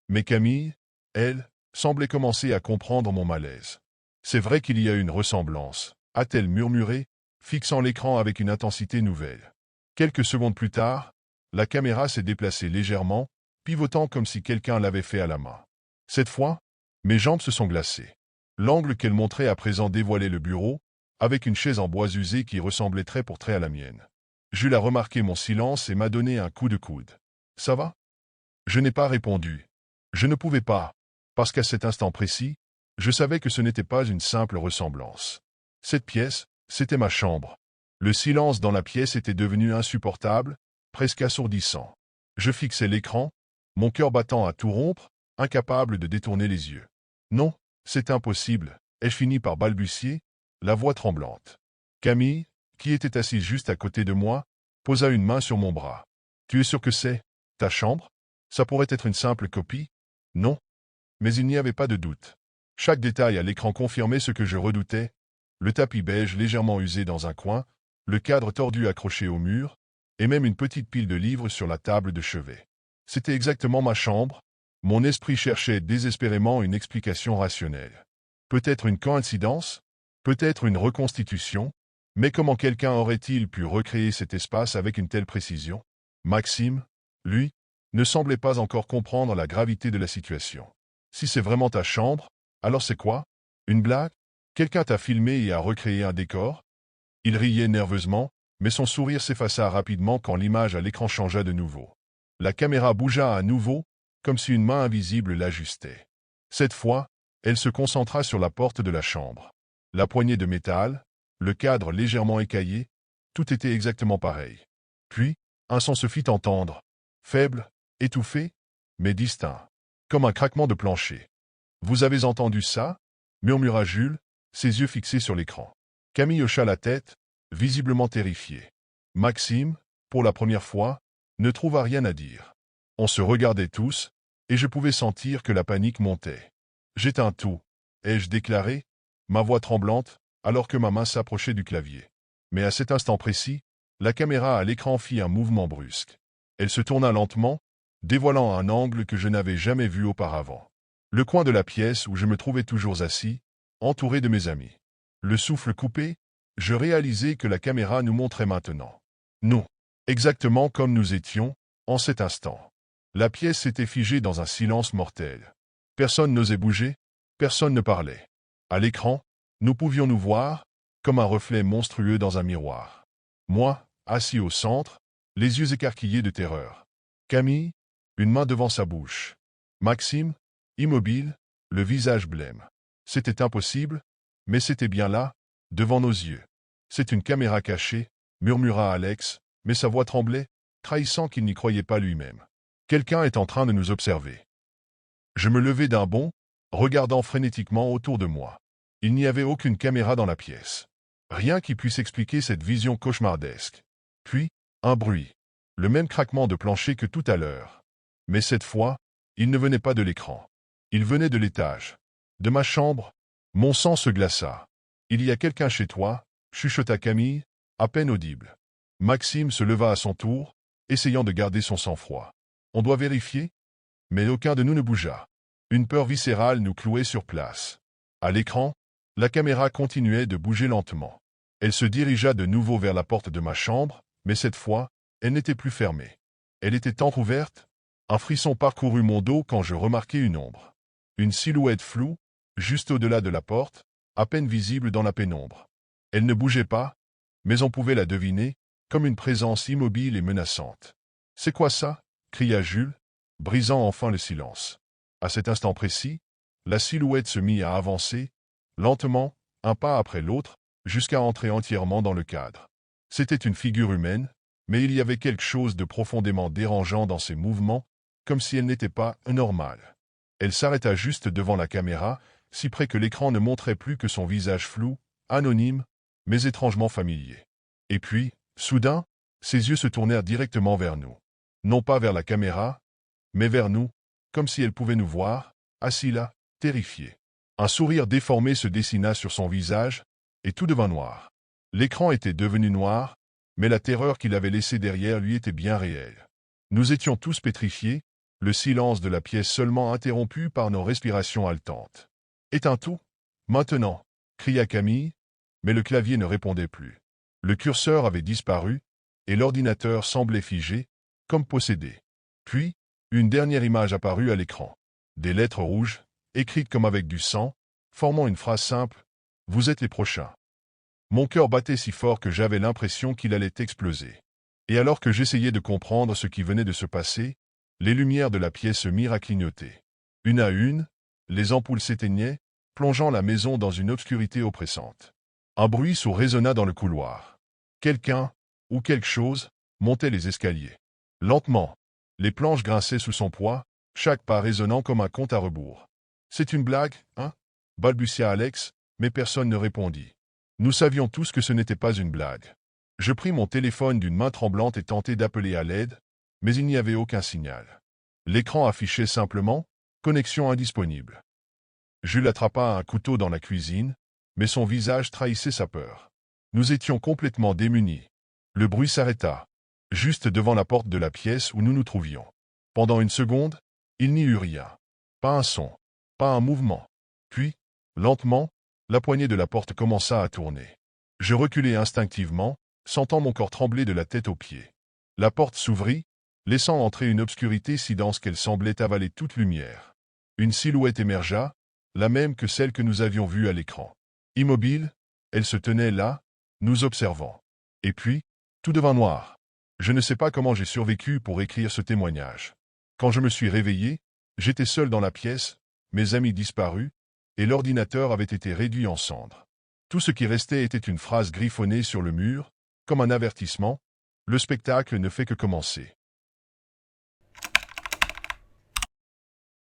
Mais Camille, elle, semblait commencer à comprendre mon malaise. C'est vrai qu'il y a une ressemblance, a-t-elle murmuré, fixant l'écran avec une intensité nouvelle. Quelques secondes plus tard, la caméra s'est déplacée légèrement, pivotant comme si quelqu'un l'avait fait à la main. Cette fois, mes jambes se sont glacées. L'angle qu'elle montrait à présent dévoilait le bureau, avec une chaise en bois usé qui ressemblait trait pour trait à la mienne. Jules a remarqué mon silence et m'a donné un coup de coude. Ça va? Je n'ai pas répondu. Je ne pouvais pas, parce qu'à cet instant précis, je savais que ce n'était pas une simple ressemblance. Cette pièce, c'était ma chambre. Le silence dans la pièce était devenu insupportable, presque assourdissant. Je fixais l'écran, mon cœur battant à tout rompre, incapable de détourner les yeux. Non, c'est impossible, ai-je fini par balbutier, la voix tremblante. Camille, qui était assise juste à côté de moi, posa une main sur mon bras. Tu es sûr que c'est ta chambre? Ça pourrait être une simple copie? Non. Mais il n'y avait pas de doute. Chaque détail à l'écran confirmait ce que je redoutais. Le tapis beige légèrement usé dans un coin, le cadre tordu accroché au mur, et même une petite pile de livres sur la table de chevet. C'était exactement ma chambre. Mon esprit cherchait désespérément une explication rationnelle. Peut-être une coïncidence? Peut-être une reconstitution? Mais comment quelqu'un aurait-il pu recréer cet espace avec une telle précision? Maxime, lui, ne semblait pas encore comprendre la gravité de la situation. Si c'est vraiment ta chambre, alors c'est quoi? Une blague? Quelqu'un t'a filmé et a recréé un décor? Il riait nerveusement, mais son sourire s'effaça rapidement quand l'image à l'écran changea de nouveau. La caméra bougea à nouveau, comme si une main invisible l'ajustait. Cette fois, elle se concentra sur la porte de la chambre. La poignée de métal, le cadre légèrement écaillé, tout était exactement pareil. Puis, un son se fit entendre, faible, étouffé, mais distinct, comme un craquement de plancher. « Vous avez entendu ça ?» murmura Jules, ses yeux fixés sur l'écran. Camille hocha la tête, visiblement terrifiée. Maxime, pour la première fois, ne trouva rien à dire. On se regardait tous, et je pouvais sentir que la panique montait. « J'éteins tout », ai-je déclaré, ma voix tremblante, alors que ma main s'approchait du clavier. Mais à cet instant précis, la caméra à l'écran fit un mouvement brusque. Elle se tourna lentement, dévoilant un angle que je n'avais jamais vu auparavant. Le coin de la pièce où je me trouvais toujours assis, entouré de mes amis. Le souffle coupé, je réalisai que la caméra nous montrait maintenant. Nous, exactement comme nous étions, en cet instant. La pièce s'était figée dans un silence mortel. Personne n'osait bouger, personne ne parlait. À l'écran, nous pouvions nous voir, comme un reflet monstrueux dans un miroir. Moi, assis au centre, les yeux écarquillés de terreur. Camille, une main devant sa bouche. Maxime, immobile, le visage blême. C'était impossible, mais c'était bien là, devant nos yeux. C'est une caméra cachée, murmura Alex, mais sa voix tremblait, trahissant qu'il n'y croyait pas lui-même. Quelqu'un est en train de nous observer. Je me levai d'un bond, regardant frénétiquement autour de moi. Il n'y avait aucune caméra dans la pièce. Rien qui puisse expliquer cette vision cauchemardesque. Puis, un bruit. Le même craquement de plancher que tout à l'heure. Mais cette fois, il ne venait pas de l'écran. Il venait de l'étage. De ma chambre. Mon sang se glaça. Il y a quelqu'un chez toi, chuchota Camille, à peine audible. Maxime se leva à son tour, essayant de garder son sang-froid. On doit vérifier? Mais aucun de nous ne bougea. Une peur viscérale nous clouait sur place. À l'écran, la caméra continuait de bouger lentement. Elle se dirigea de nouveau vers la porte de ma chambre, mais cette fois, elle n'était plus fermée. Elle était entr'ouverte. Un frisson parcourut mon dos quand je remarquai une ombre. Une silhouette floue, juste au-delà de la porte, à peine visible dans la pénombre. Elle ne bougeait pas, mais on pouvait la deviner, comme une présence immobile et menaçante. « C'est quoi ça » cria Jules, brisant enfin le silence. À cet instant précis, la silhouette se mit à avancer, lentement, un pas après l'autre, jusqu'à entrer entièrement dans le cadre. C'était une figure humaine, mais il y avait quelque chose de profondément dérangeant dans ses mouvements, comme si elle n'était pas normale. Elle s'arrêta juste devant la caméra, si près que l'écran ne montrait plus que son visage flou, anonyme, mais étrangement familier. Et puis, soudain, ses yeux se tournèrent directement vers nous. Non pas vers la caméra, mais vers nous, comme si elle pouvait nous voir, assis là, terrifiés. Un sourire déformé se dessina sur son visage, et tout devint noir. L'écran était devenu noir, mais la terreur qu'il avait laissée derrière lui était bien réelle. Nous étions tous pétrifiés, le silence de la pièce seulement interrompu par nos respirations haletantes. « Éteins tout, maintenant !» cria Camille, mais le clavier ne répondait plus. Le curseur avait disparu, et l'ordinateur semblait figé, comme possédé. Puis, une dernière image apparut à l'écran. Des lettres rouges, écrites comme avec du sang, formant une phrase simple « Vous êtes les prochains ». Mon cœur battait si fort que j'avais l'impression qu'il allait exploser. Et alors que j'essayais de comprendre ce qui venait de se passer, les lumières de la pièce se mirent à clignoter. Une à une, les ampoules s'éteignaient, plongeant la maison dans une obscurité oppressante. Un bruit sourd résonna dans le couloir. Quelqu'un, ou quelque chose, montait les escaliers. Lentement, les planches grinçaient sous son poids, chaque pas résonnant comme un compte à rebours. « C'est une blague, hein » balbutia Alex, mais personne ne répondit. Nous savions tous que ce n'était pas une blague. Je pris mon téléphone d'une main tremblante et tentai d'appeler à l'aide, mais il n'y avait aucun signal. L'écran affichait simplement « Connexion indisponible ». Jules attrapa un couteau dans la cuisine, mais son visage trahissait sa peur. Nous étions complètement démunis. Le bruit s'arrêta, juste devant la porte de la pièce où nous nous trouvions. Pendant une seconde, il n'y eut rien. Pas un son, pas un mouvement. Puis, lentement, la poignée de la porte commença à tourner. Je reculai instinctivement, sentant mon corps trembler de la tête aux pieds. La porte s'ouvrit, laissant entrer une obscurité si dense qu'elle semblait avaler toute lumière. Une silhouette émergea, la même que celle que nous avions vue à l'écran. Immobile, elle se tenait là, nous observant. Et puis, tout devint noir. Je ne sais pas comment j'ai survécu pour écrire ce témoignage. Quand je me suis réveillé, j'étais seul dans la pièce, mes amis disparus, et l'ordinateur avait été réduit en cendres. Tout ce qui restait était une phrase griffonnée sur le mur, comme un avertissement. Le spectacle ne fait que commencer.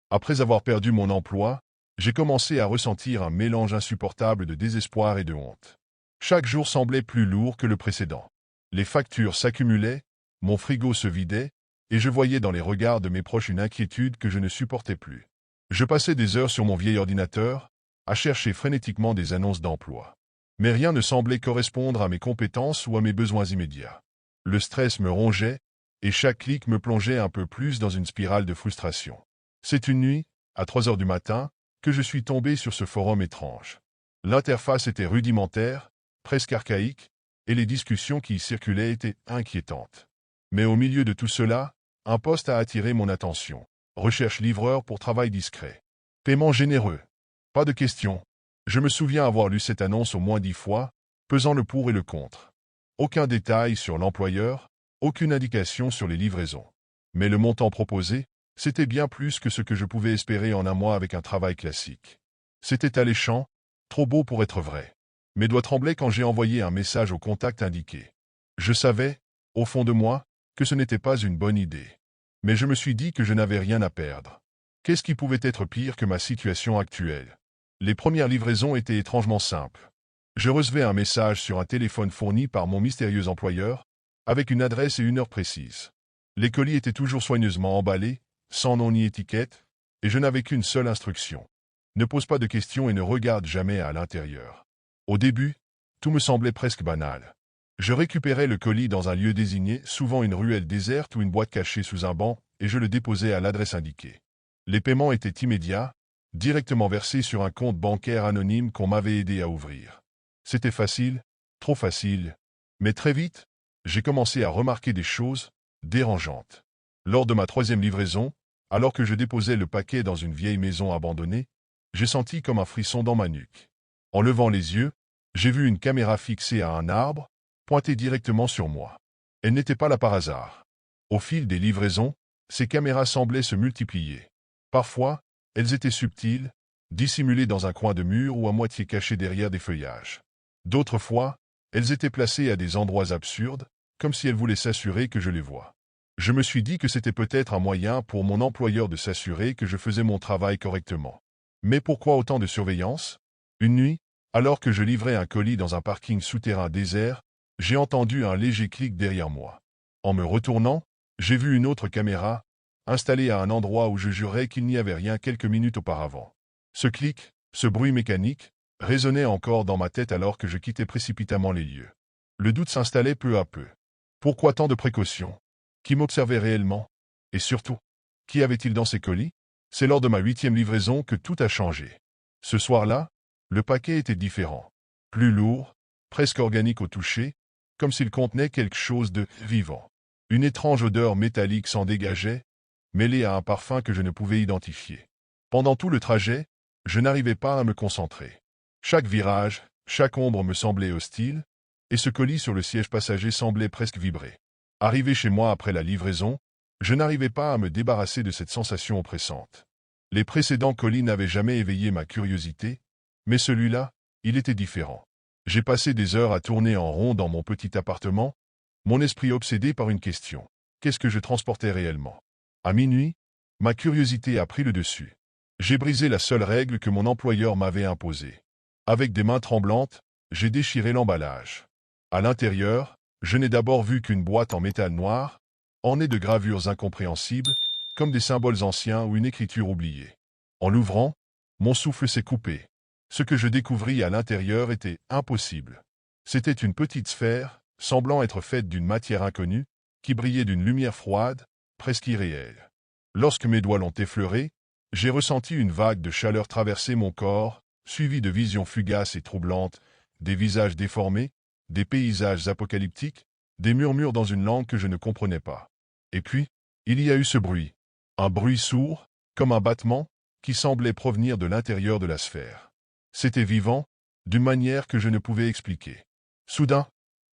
Après avoir perdu mon emploi, j'ai commencé à ressentir un mélange insupportable de désespoir et de honte. Chaque jour semblait plus lourd que le précédent. Les factures s'accumulaient, mon frigo se vidait, et je voyais dans les regards de mes proches une inquiétude que je ne supportais plus. Je passais des heures sur mon vieil ordinateur, à chercher frénétiquement des annonces d'emploi. Mais rien ne semblait correspondre à mes compétences ou à mes besoins immédiats. Le stress me rongeait, et chaque clic me plongeait un peu plus dans une spirale de frustration. C'est une nuit, à 3 heures du matin, que je suis tombé sur ce forum étrange. L'interface était rudimentaire, presque archaïque, et les discussions qui y circulaient étaient inquiétantes. Mais au milieu de tout cela, un poste a attiré mon attention. Recherche livreur pour travail discret. Paiement généreux. Pas de question. Je me souviens avoir lu cette annonce au moins 10 fois, pesant le pour et le contre. Aucun détail sur l'employeur, aucune indication sur les livraisons. Mais le montant proposé, c'était bien plus que ce que je pouvais espérer en un mois avec un travail classique. C'était alléchant, trop beau pour être vrai. Mes doigts tremblaient quand j'ai envoyé un message au contact indiqué. Je savais, au fond de moi, que ce n'était pas une bonne idée. Mais je me suis dit que je n'avais rien à perdre. Qu'est-ce qui pouvait être pire que ma situation actuelle? Les premières livraisons étaient étrangement simples. Je recevais un message sur un téléphone fourni par mon mystérieux employeur, avec une adresse et une heure précises. Les colis étaient toujours soigneusement emballés, sans nom ni étiquette, et je n'avais qu'une seule instruction. Ne pose pas de questions et ne regarde jamais à l'intérieur. Au début, tout me semblait presque banal. Je récupérais le colis dans un lieu désigné, souvent une ruelle déserte ou une boîte cachée sous un banc, et je le déposais à l'adresse indiquée. Les paiements étaient immédiats, directement versés sur un compte bancaire anonyme qu'on m'avait aidé à ouvrir. C'était facile, trop facile, mais très vite, j'ai commencé à remarquer des choses dérangeantes. Lors de ma troisième livraison, alors que je déposais le paquet dans une vieille maison abandonnée, j'ai senti comme un frisson dans ma nuque. En levant les yeux, j'ai vu une caméra fixée à un arbre, pointée directement sur moi. Elle n'était pas là par hasard. Au fil des livraisons, ces caméras semblaient se multiplier. Parfois, elles étaient subtiles, dissimulées dans un coin de mur ou à moitié cachées derrière des feuillages. D'autres fois, elles étaient placées à des endroits absurdes, comme si elles voulaient s'assurer que je les vois. Je me suis dit que c'était peut-être un moyen pour mon employeur de s'assurer que je faisais mon travail correctement. Mais pourquoi autant de surveillance? Une nuit, alors que je livrais un colis dans un parking souterrain désert, j'ai entendu un léger clic derrière moi. En me retournant, j'ai vu une autre caméra, installée à un endroit où je jurais qu'il n'y avait rien quelques minutes auparavant. Ce clic, ce bruit mécanique, résonnait encore dans ma tête alors que je quittais précipitamment les lieux. Le doute s'installait peu à peu. Pourquoi tant de précautions? Qui m'observait réellement? Et surtout, qui avait-il dans ces colis? C'est lors de ma 8e livraison que tout a changé. Ce soir-là, le paquet était différent. Plus lourd, presque organique au toucher, comme s'il contenait quelque chose de vivant. Une étrange odeur métallique s'en dégageait, mêlée à un parfum que je ne pouvais identifier. Pendant tout le trajet, je n'arrivais pas à me concentrer. Chaque virage, chaque ombre me semblait hostile, et ce colis sur le siège passager semblait presque vibrer. Arrivé chez moi après la livraison, je n'arrivais pas à me débarrasser de cette sensation oppressante. Les précédents colis n'avaient jamais éveillé ma curiosité, mais celui-là, il était différent. J'ai passé des heures à tourner en rond dans mon petit appartement, mon esprit obsédé par une question. Qu'est-ce que je transportais réellement? À minuit, ma curiosité a pris le dessus. J'ai brisé la seule règle que mon employeur m'avait imposée. Avec des mains tremblantes, j'ai déchiré l'emballage. À l'intérieur, je n'ai d'abord vu qu'une boîte en métal noir, ornée de gravures incompréhensibles, comme des symboles anciens ou une écriture oubliée. En l'ouvrant, mon souffle s'est coupé. Ce que je découvris à l'intérieur était impossible. C'était une petite sphère, semblant être faite d'une matière inconnue, qui brillait d'une lumière froide, presque irréelle. Lorsque mes doigts l'ont effleuré, j'ai ressenti une vague de chaleur traverser mon corps, suivie de visions fugaces et troublantes, des visages déformés, des paysages apocalyptiques, des murmures dans une langue que je ne comprenais pas. Et puis, il y a eu ce bruit. Un bruit sourd, comme un battement, qui semblait provenir de l'intérieur de la sphère. C'était vivant, d'une manière que je ne pouvais expliquer. Soudain,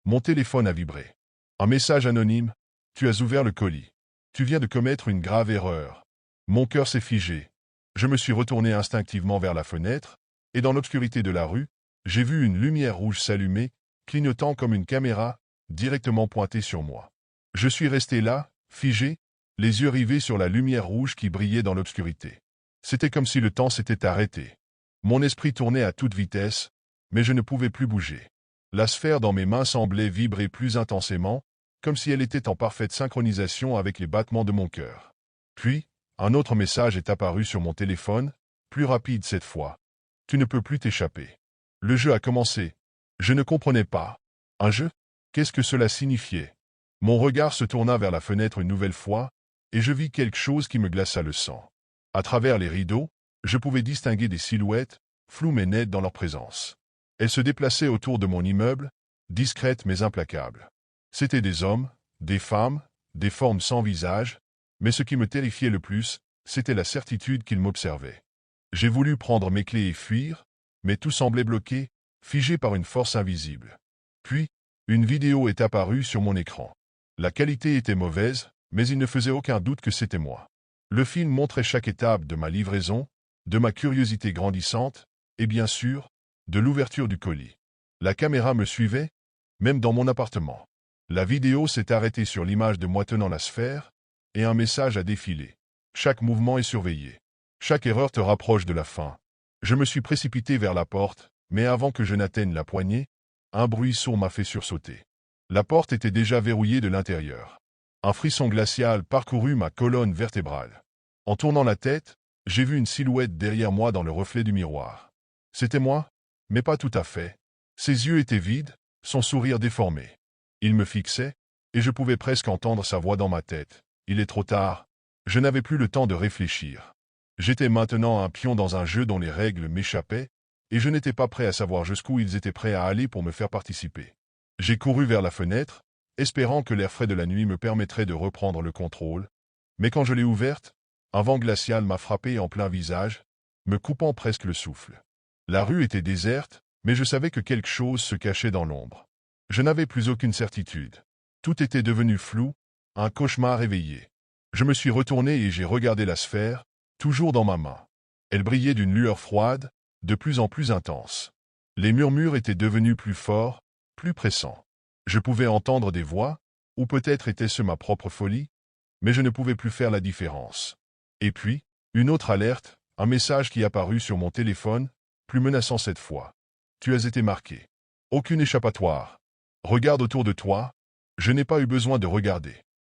mon téléphone a vibré. Un message anonyme. Tu as ouvert le colis. Tu viens de commettre une grave erreur. Mon cœur s'est figé. Je me suis retourné instinctivement vers la fenêtre, et dans l'obscurité de la rue, j'ai vu une lumière rouge s'allumer, clignotant comme une caméra, directement pointée sur moi. Je suis resté là, figé, les yeux rivés sur la lumière rouge qui brillait dans l'obscurité. C'était comme si le temps s'était arrêté. Mon esprit tournait à toute vitesse, mais je ne pouvais plus bouger. La sphère dans mes mains semblait vibrer plus intensément, comme si elle était en parfaite synchronisation avec les battements de mon cœur. Puis, un autre message est apparu sur mon téléphone, plus rapide cette fois. Tu ne peux plus t'échapper. Le jeu a commencé. Je ne comprenais pas. Un jeu? Qu'est-ce que cela signifiait? Mon regard se tourna vers la fenêtre une nouvelle fois, et je vis quelque chose qui me glaça le sang. À travers les rideaux, je pouvais distinguer des silhouettes, floues mais nettes dans leur présence. Elles se déplaçaient autour de mon immeuble, discrètes mais implacables. C'étaient des hommes, des femmes, des formes sans visage, mais ce qui me terrifiait le plus, c'était la certitude qu'ils m'observaient. J'ai voulu prendre mes clés et fuir, mais tout semblait bloqué, figé par une force invisible. Puis, une vidéo est apparue sur mon écran. La qualité était mauvaise, mais il ne faisait aucun doute que c'était moi. Le film montrait chaque étape de ma livraison, de ma curiosité grandissante, et bien sûr, de l'ouverture du colis. La caméra me suivait, même dans mon appartement. La vidéo s'est arrêtée sur l'image de moi tenant la sphère, et un message a défilé. Chaque mouvement est surveillé. Chaque erreur te rapproche de la fin. Je me suis précipité vers la porte, mais avant que je n'atteigne la poignée, un bruit sourd m'a fait sursauter. La porte était déjà verrouillée de l'intérieur. Un frisson glacial parcourut ma colonne vertébrale. En tournant la tête, j'ai vu une silhouette derrière moi dans le reflet du miroir. C'était moi, mais pas tout à fait. Ses yeux étaient vides, son sourire déformé. Il me fixait, et je pouvais presque entendre sa voix dans ma tête. Il est trop tard. Je n'avais plus le temps de réfléchir. J'étais maintenant un pion dans un jeu dont les règles m'échappaient, et je n'étais pas prêt à savoir jusqu'où ils étaient prêts à aller pour me faire participer. J'ai couru vers la fenêtre, espérant que l'air frais de la nuit me permettrait de reprendre le contrôle, mais quand je l'ai ouverte, un vent glacial m'a frappé en plein visage, me coupant presque le souffle. La rue était déserte, mais je savais que quelque chose se cachait dans l'ombre. Je n'avais plus aucune certitude. Tout était devenu flou, un cauchemar éveillé. Je me suis retourné et j'ai regardé la sphère, toujours dans ma main. Elle brillait d'une lueur froide, de plus en plus intense. Les murmures étaient devenus plus forts, plus pressants. Je pouvais entendre des voix, ou peut-être était-ce ma propre folie, mais je ne pouvais plus faire la différence. Et puis, une autre alerte, un message qui apparut sur mon téléphone, plus menaçant cette fois. Tu as été marqué. Aucune échappatoire. Regarde autour de toi. Je n'ai pas eu besoin de regarder.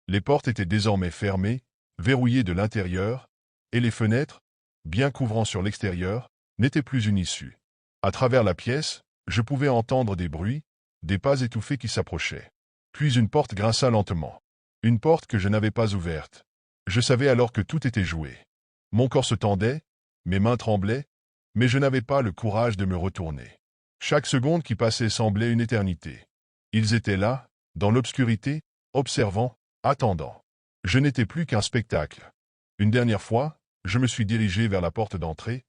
Les portes étaient désormais fermées, verrouillées de l'intérieur, et les fenêtres, bien couvrant sur l'extérieur, n'étaient plus une issue. À travers la pièce, je pouvais entendre des bruits, des pas étouffés qui s'approchaient. Puis une porte grinça lentement. Une porte que je n'avais pas ouverte. Je savais alors que tout était joué. Mon corps se tendait, mes mains tremblaient, mais je n'avais pas le courage de me retourner. Chaque seconde qui passait semblait une éternité. Ils étaient là, dans l'obscurité, observant, attendant. Je n'étais plus qu'un spectacle. Une dernière fois, je me suis dirigé vers la porte d'entrée,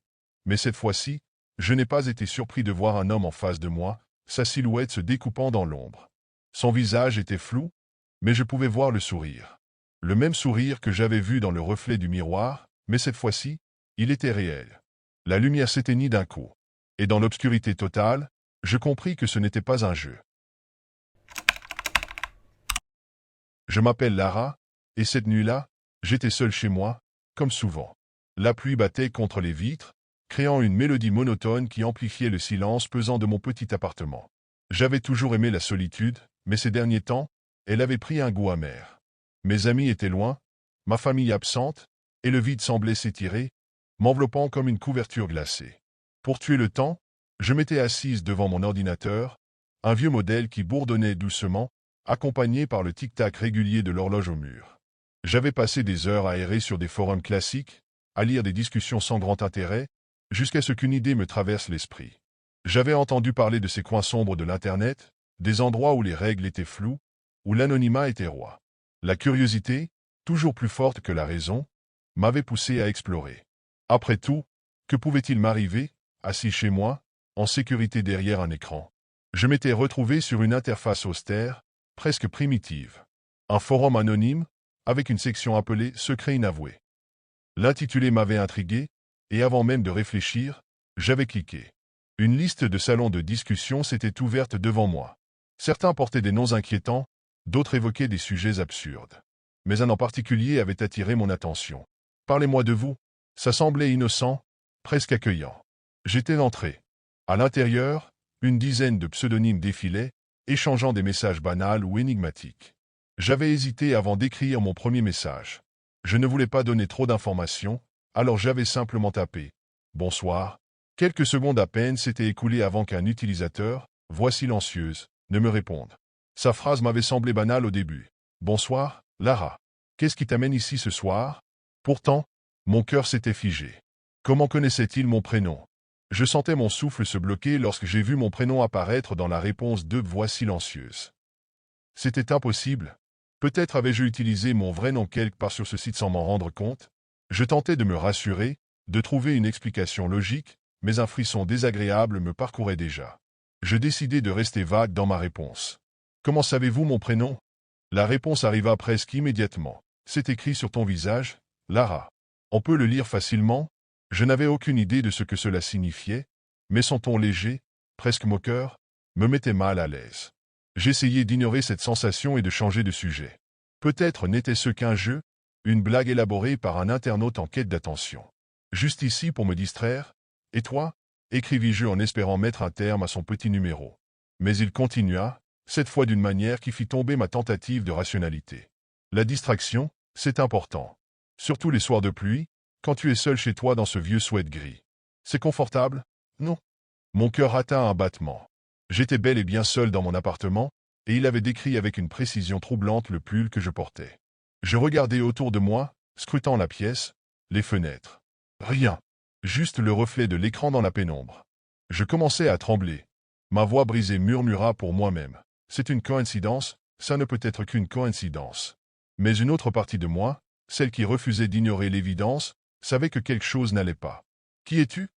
mais cette fois-ci, je n'ai pas été surpris de voir un homme en face de moi, sa silhouette se découpant dans l'ombre. Son visage était flou, mais je pouvais voir le sourire. Le même sourire que j'avais vu dans le reflet du miroir, mais cette fois-ci, il était réel. La lumière s'éteignit d'un coup. Et dans l'obscurité totale, je compris que ce n'était pas un jeu. Je m'appelle Lara, et cette nuit-là, j'étais seul chez moi, comme souvent. La pluie battait contre les vitres, créant une mélodie monotone qui amplifiait le silence pesant de mon petit appartement. J'avais toujours aimé la solitude, mais ces derniers temps, elle avait pris un goût amer. Mes amis étaient loin, ma famille absente, et le vide semblait s'étirer, m'enveloppant comme une couverture glacée. Pour tuer le temps, je m'étais assise devant mon ordinateur, un vieux modèle qui bourdonnait doucement, accompagné par le tic-tac régulier de l'horloge au mur. J'avais passé des heures à errer sur des forums classiques, à lire des discussions sans grand intérêt, jusqu'à ce qu'une idée me traverse l'esprit. J'avais entendu parler de ces coins sombres de l'Internet, des endroits où les règles étaient floues, où l'anonymat était roi. La curiosité, toujours plus forte que la raison, m'avait poussé à explorer. Après tout, que pouvait-il m'arriver, assis chez moi, en sécurité derrière un écran? Je m'étais retrouvé sur une interface austère, presque primitive. Un forum anonyme, avec une section appelée « Secret inavoué ». L'intitulé m'avait intrigué, et avant même de réfléchir, j'avais cliqué. Une liste de salons de discussion s'était ouverte devant moi. Certains portaient des noms inquiétants, d'autres évoquaient des sujets absurdes. Mais un en particulier avait attiré mon attention. « Parlez-moi de vous ». Ça semblait innocent, presque accueillant. J'étais entré. À l'intérieur, une dizaine de pseudonymes défilaient, échangeant des messages banals ou énigmatiques. J'avais hésité avant d'écrire mon premier message. Je ne voulais pas donner trop d'informations, alors j'avais simplement tapé « Bonsoir ». Quelques secondes à peine s'étaient écoulées avant qu'un utilisateur, voix silencieuse, ne me réponde. Sa phrase m'avait semblé banale au début. « Bonsoir, Lara. Qu'est-ce qui t'amène ici ce soir ?» Pourtant, mon cœur s'était figé. Comment connaissait-il mon prénom? Je sentais mon souffle se bloquer lorsque j'ai vu mon prénom apparaître dans la réponse de voix silencieuse. C'était impossible. Peut-être avais-je utilisé mon vrai nom quelque part sur ce site sans m'en rendre compte. Je tentais de me rassurer, de trouver une explication logique, mais un frisson désagréable me parcourait déjà. Je décidai de rester vague dans ma réponse. « Comment savez-vous mon prénom ?» La réponse arriva presque immédiatement. « C'est écrit sur ton visage, Lara. On peut le lire facilement. » Je n'avais aucune idée de ce que cela signifiait, mais son ton léger, presque moqueur, me mettait mal à l'aise. J'essayais d'ignorer cette sensation et de changer de sujet. Peut-être n'était-ce qu'un jeu, une blague élaborée par un internaute en quête d'attention. Juste ici pour me distraire. Et toi? Écrivis-je en espérant mettre un terme à son petit numéro. Mais il continua. cette fois d'une manière qui fit tomber ma tentative de rationalité. La distraction, c'est important. Surtout les soirs de pluie, quand tu es seul chez toi dans ce vieux sweat gris. C'est confortable? Non. Mon cœur atteint un battement. J'étais bel et bien seul dans mon appartement, et il avait décrit avec une précision troublante le pull que je portais. Je regardais autour de moi, scrutant la pièce, les fenêtres. Rien. Juste le reflet de l'écran dans la pénombre. Je commençais à trembler. Ma voix brisée murmura pour moi-même. C'est une coïncidence, ça ne peut être qu'une coïncidence. Mais une autre partie de moi, celle qui refusait d'ignorer l'évidence, savait que quelque chose n'allait pas. Qui es-tu?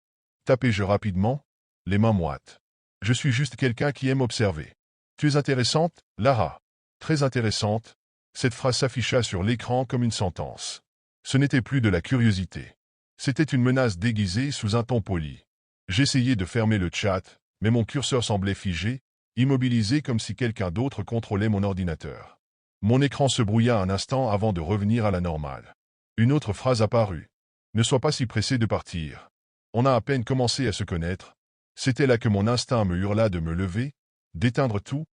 Tapai-je rapidement, les mains moites. Je suis juste quelqu'un qui aime observer. Tu es intéressante, Lara. Très intéressante. Cette phrase s'afficha sur l'écran comme une sentence. Ce n'était plus de la curiosité. C'était une menace déguisée sous un ton poli. J'essayais de fermer le chat, mais mon curseur semblait figé, immobilisé comme si quelqu'un d'autre contrôlait mon ordinateur. Mon écran se brouilla un instant avant de revenir à la normale. Une autre phrase apparut. Ne sois pas si pressé de partir. On a à peine commencé à se connaître. C'était là que mon instinct me hurla de me lever, d'éteindre tout,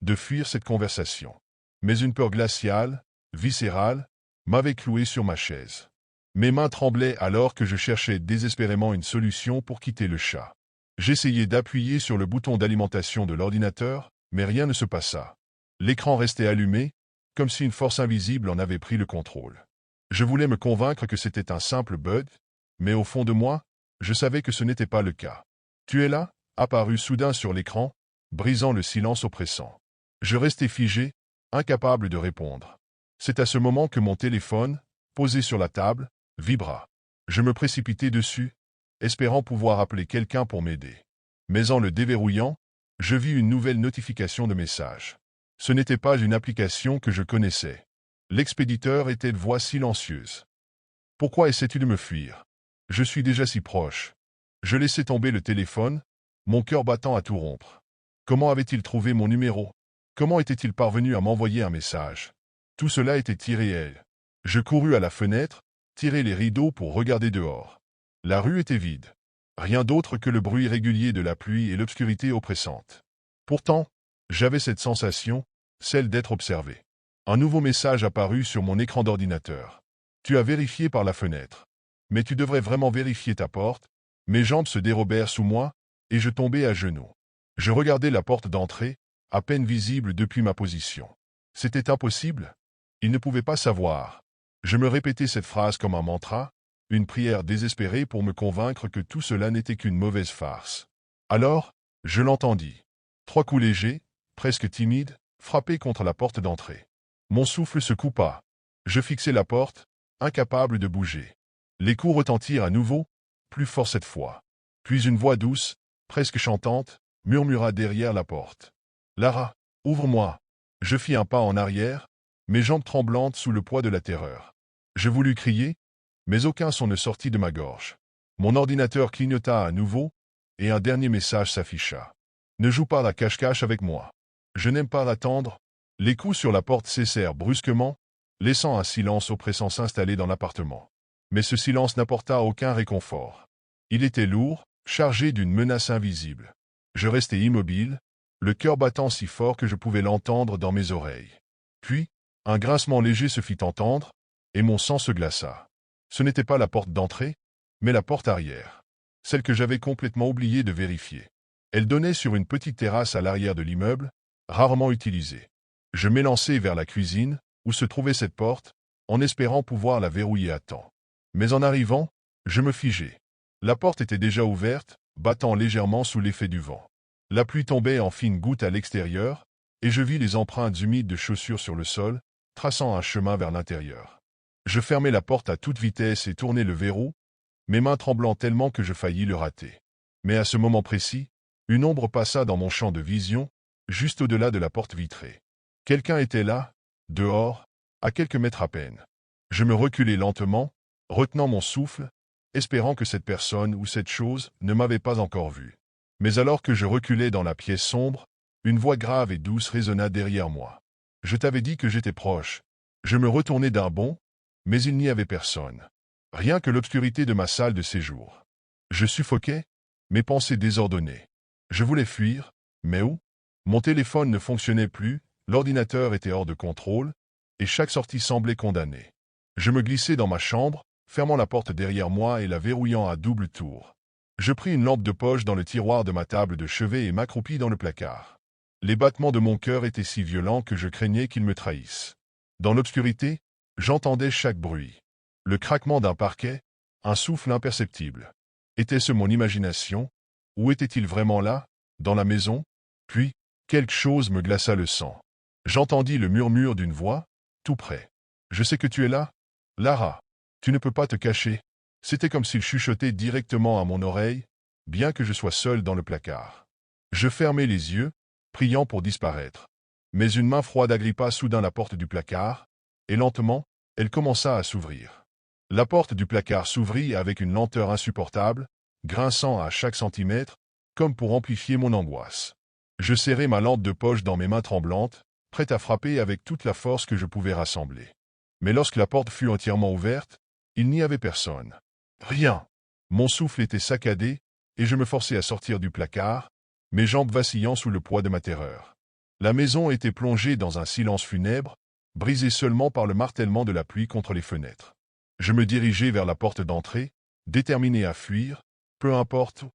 de fuir cette conversation. Mais une peur glaciale, viscérale, m'avait cloué sur ma chaise. Mes mains tremblaient alors que je cherchais désespérément une solution pour quitter le chat. J'essayais d'appuyer sur le bouton d'alimentation de l'ordinateur, mais rien ne se passa. L'écran restait allumé, comme si une force invisible en avait pris le contrôle. Je voulais me convaincre que c'était un simple bug, mais au fond de moi, je savais que ce n'était pas le cas. « Tu es là ?» apparut soudain sur l'écran, brisant le silence oppressant. Je restai figé, incapable de répondre. C'est à ce moment que mon téléphone, posé sur la table, vibra. Je me précipitai dessus, espérant pouvoir appeler quelqu'un pour m'aider. Mais en le déverrouillant, je vis une nouvelle notification de message. Ce n'était pas une application que je connaissais. L'expéditeur était de voix silencieuse. « Pourquoi essaies-tu de me fuir? Je suis déjà si proche. » Je laissai tomber le téléphone, mon cœur battant à tout rompre. Comment avait-il trouvé mon numéro? Comment était-il parvenu à m'envoyer un message? Tout cela était irréel. Je courus à la fenêtre, tirai les rideaux pour regarder dehors. La rue était vide. Rien d'autre que le bruit régulier de la pluie et l'obscurité oppressante. Pourtant, j'avais cette sensation, celle d'être observé. Un nouveau message apparut sur mon écran d'ordinateur. « Tu as vérifié par la fenêtre. Mais tu devrais vraiment vérifier ta porte. » Mes jambes se dérobèrent sous moi, et je tombai à genoux. Je regardai la porte d'entrée, à peine visible depuis ma position. C'était impossible. Il ne pouvait pas savoir. Je me répétais cette phrase comme un mantra, une prière désespérée pour me convaincre que tout cela n'était qu'une mauvaise farce. Alors, je l'entendis. 3 coups légers, presque timides, frappaient contre la porte d'entrée. Mon souffle se coupa. Je fixai la porte, incapable de bouger. Les coups retentirent à nouveau, plus fort cette fois. Puis une voix douce, presque chantante, murmura derrière la porte. « Lara, ouvre-moi !» Je fis un pas en arrière, mes jambes tremblantes sous le poids de la terreur. Je voulus crier, mais aucun son ne sortit de ma gorge. Mon ordinateur clignota à nouveau, et un dernier message s'afficha. « Ne joue pas à cache-cache avec moi. Je n'aime pas attendre. » Les coups sur la porte cessèrent brusquement, laissant un silence oppressant s'installer dans l'appartement. Mais ce silence n'apporta aucun réconfort. Il était lourd, chargé d'une menace invisible. Je restai immobile, le cœur battant si fort que je pouvais l'entendre dans mes oreilles. Puis, un grincement léger se fit entendre, et mon sang se glaça. Ce n'était pas la porte d'entrée, mais la porte arrière. Celle que j'avais complètement oublié de vérifier. Elle donnait sur une petite terrasse à l'arrière de l'immeuble, rarement utilisée. Je m'élançai vers la cuisine, où se trouvait cette porte, en espérant pouvoir la verrouiller à temps. Mais en arrivant, je me figeai. La porte était déjà ouverte, battant légèrement sous l'effet du vent. La pluie tombait en fines gouttes à l'extérieur, et je vis les empreintes humides de chaussures sur le sol, traçant un chemin vers l'intérieur. Je fermai la porte à toute vitesse et tournai le verrou, mes mains tremblant tellement que je faillis le rater. Mais à ce moment précis, une ombre passa dans mon champ de vision, juste au-delà de la porte vitrée. Quelqu'un était là, dehors, à quelques mètres à peine. Je me reculai lentement, retenant mon souffle, espérant que cette personne ou cette chose ne m'avait pas encore vu. Mais alors que je reculais dans la pièce sombre, une voix grave et douce résonna derrière moi. « Je t'avais dit que j'étais proche. » Je me retournai d'un bond, mais il n'y avait personne. Rien que l'obscurité de ma salle de séjour. Je suffoquais, mes pensées désordonnées. Je voulais fuir, mais où? Mon téléphone ne fonctionnait plus, l'ordinateur était hors de contrôle, et chaque sortie semblait condamnée. Je me glissai dans ma chambre, fermant la porte derrière moi et la verrouillant à double tour. Je pris une lampe de poche dans le tiroir de ma table de chevet et m'accroupis dans le placard. Les battements de mon cœur étaient si violents que je craignais qu'ils me trahissent. Dans l'obscurité, j'entendais chaque bruit. Le craquement d'un parquet, un souffle imperceptible. Était-ce mon imagination? Ou était-il vraiment là, dans la maison? Puis, quelque chose me glaça le sang. J'entendis le murmure d'une voix, tout près. « Je sais que tu es là, Lara. Tu ne peux pas te cacher. » C'était comme s'il chuchotait directement à mon oreille, bien que je sois seul dans le placard. Je fermai les yeux, priant pour disparaître. Mais une main froide agrippa soudain la porte du placard, et lentement, elle commença à s'ouvrir. La porte du placard s'ouvrit avec une lenteur insupportable, grinçant à chaque centimètre, comme pour amplifier mon angoisse. Je serrai ma lampe de poche dans mes mains tremblantes, prête à frapper avec toute la force que je pouvais rassembler. Mais lorsque la porte fut entièrement ouverte, il n'y avait personne. Rien. Mon souffle était saccadé, et je me forçai à sortir du placard, mes jambes vacillant sous le poids de ma terreur. La maison était plongée dans un silence funèbre, brisé seulement par le martèlement de la pluie contre les fenêtres. Je me dirigeai vers la porte d'entrée, déterminé à fuir, peu importe,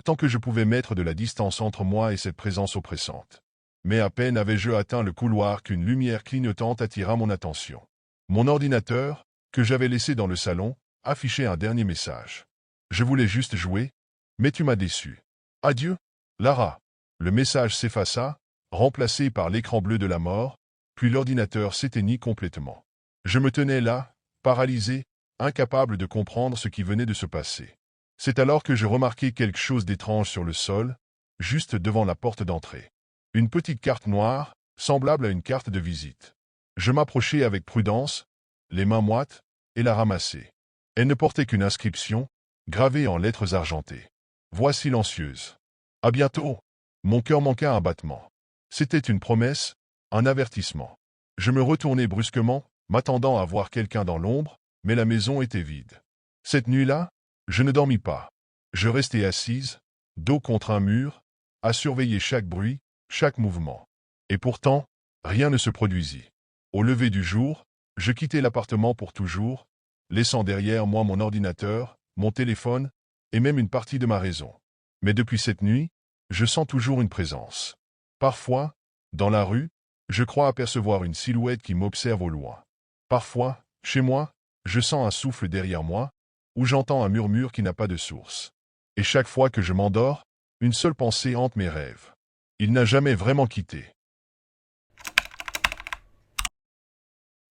tant que je pouvais mettre de la distance entre moi et cette présence oppressante. Mais à peine avais-je atteint le couloir qu'une lumière clignotante attira mon attention. Mon ordinateur, que j'avais laissé dans le salon, affichait un dernier message. Je voulais juste jouer, mais tu m'as déçu. Adieu, Lara. Le message s'effaça, remplacé par l'écran bleu de la mort, puis l'ordinateur s'éteignit complètement. Je me tenais là, paralysé, incapable de comprendre ce qui venait de se passer. C'est alors que je remarquai quelque chose d'étrange sur le sol, juste devant la porte d'entrée. Une petite carte noire, semblable à une carte de visite. Je m'approchai avec prudence, les mains moites, et la ramassai. Elle ne portait qu'une inscription, gravée en lettres argentées. Voix silencieuse. À bientôt. Mon cœur manqua un battement. C'était une promesse, un avertissement. Je me retournai brusquement, m'attendant à voir quelqu'un dans l'ombre, mais la maison était vide. Cette nuit-là, je ne dormis pas. Je restai assise, dos contre un mur, à surveiller chaque bruit, chaque mouvement. Et pourtant, rien ne se produisit. Au lever du jour, je quittai l'appartement pour toujours, laissant derrière moi mon ordinateur, mon téléphone, et même une partie de ma raison. Mais depuis cette nuit, je sens toujours une présence. Parfois, dans la rue, je crois apercevoir une silhouette qui m'observe au loin. Parfois, chez moi, je sens un souffle derrière moi, ou j'entends un murmure qui n'a pas de source. Et chaque fois que je m'endors, une seule pensée hante mes rêves. Il n'a jamais vraiment quitté.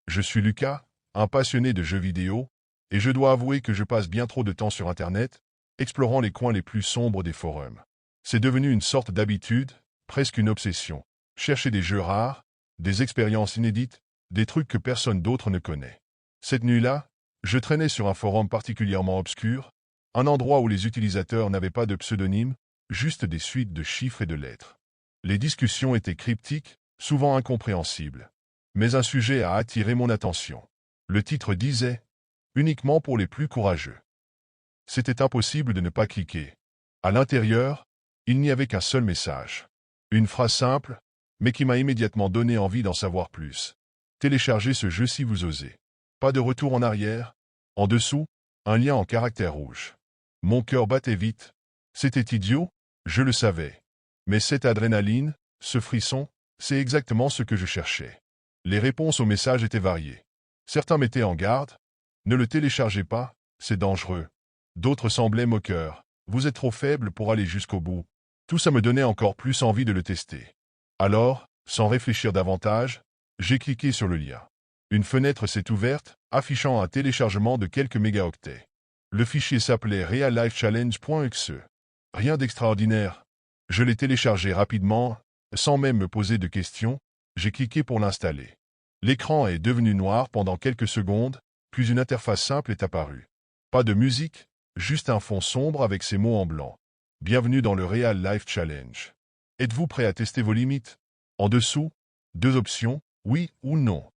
Je suis Lucas, un passionné de jeux vidéo, et je dois avouer que je passe bien trop de temps sur Internet, explorant les coins les plus sombres des forums. C'est devenu une sorte d'habitude, presque une obsession. Chercher des jeux rares, des expériences inédites, des trucs que personne d'autre ne connaît. Cette nuit-là, je traînais sur un forum particulièrement obscur, un endroit où les utilisateurs n'avaient pas de pseudonyme, juste des suites de chiffres et de lettres. Les discussions étaient cryptiques, souvent incompréhensibles. Mais un sujet a attiré mon attention. Le titre disait « Uniquement pour les plus courageux ». C'était impossible de ne pas cliquer. À l'intérieur, il n'y avait qu'un seul message. Une phrase simple, mais qui m'a immédiatement donné envie d'en savoir plus. Téléchargez ce jeu si vous osez. Pas de retour en arrière. En dessous, un lien en caractères rouges. Mon cœur battait vite. C'était idiot, je le savais. Mais cette adrénaline, ce frisson, c'est exactement ce que je cherchais. Les réponses aux messages étaient variées. Certains mettaient en garde. Ne le téléchargez pas, c'est dangereux. D'autres semblaient moqueurs. Vous êtes trop faible pour aller jusqu'au bout. Tout ça me donnait encore plus envie de le tester. Alors, sans réfléchir davantage, j'ai cliqué sur le lien. Une fenêtre s'est ouverte, affichant un téléchargement de quelques mégaoctets. Le fichier s'appelait reallifechallenge.exe. Rien d'extraordinaire. Je l'ai téléchargé rapidement, sans même me poser de questions, j'ai cliqué pour l'installer. L'écran est devenu noir pendant quelques secondes, puis une interface simple est apparue. Pas de musique, juste un fond sombre avec ces mots en blanc. Bienvenue dans le Real Life Challenge. Êtes-vous prêt à tester vos limites? En dessous, 2 options, oui ou non.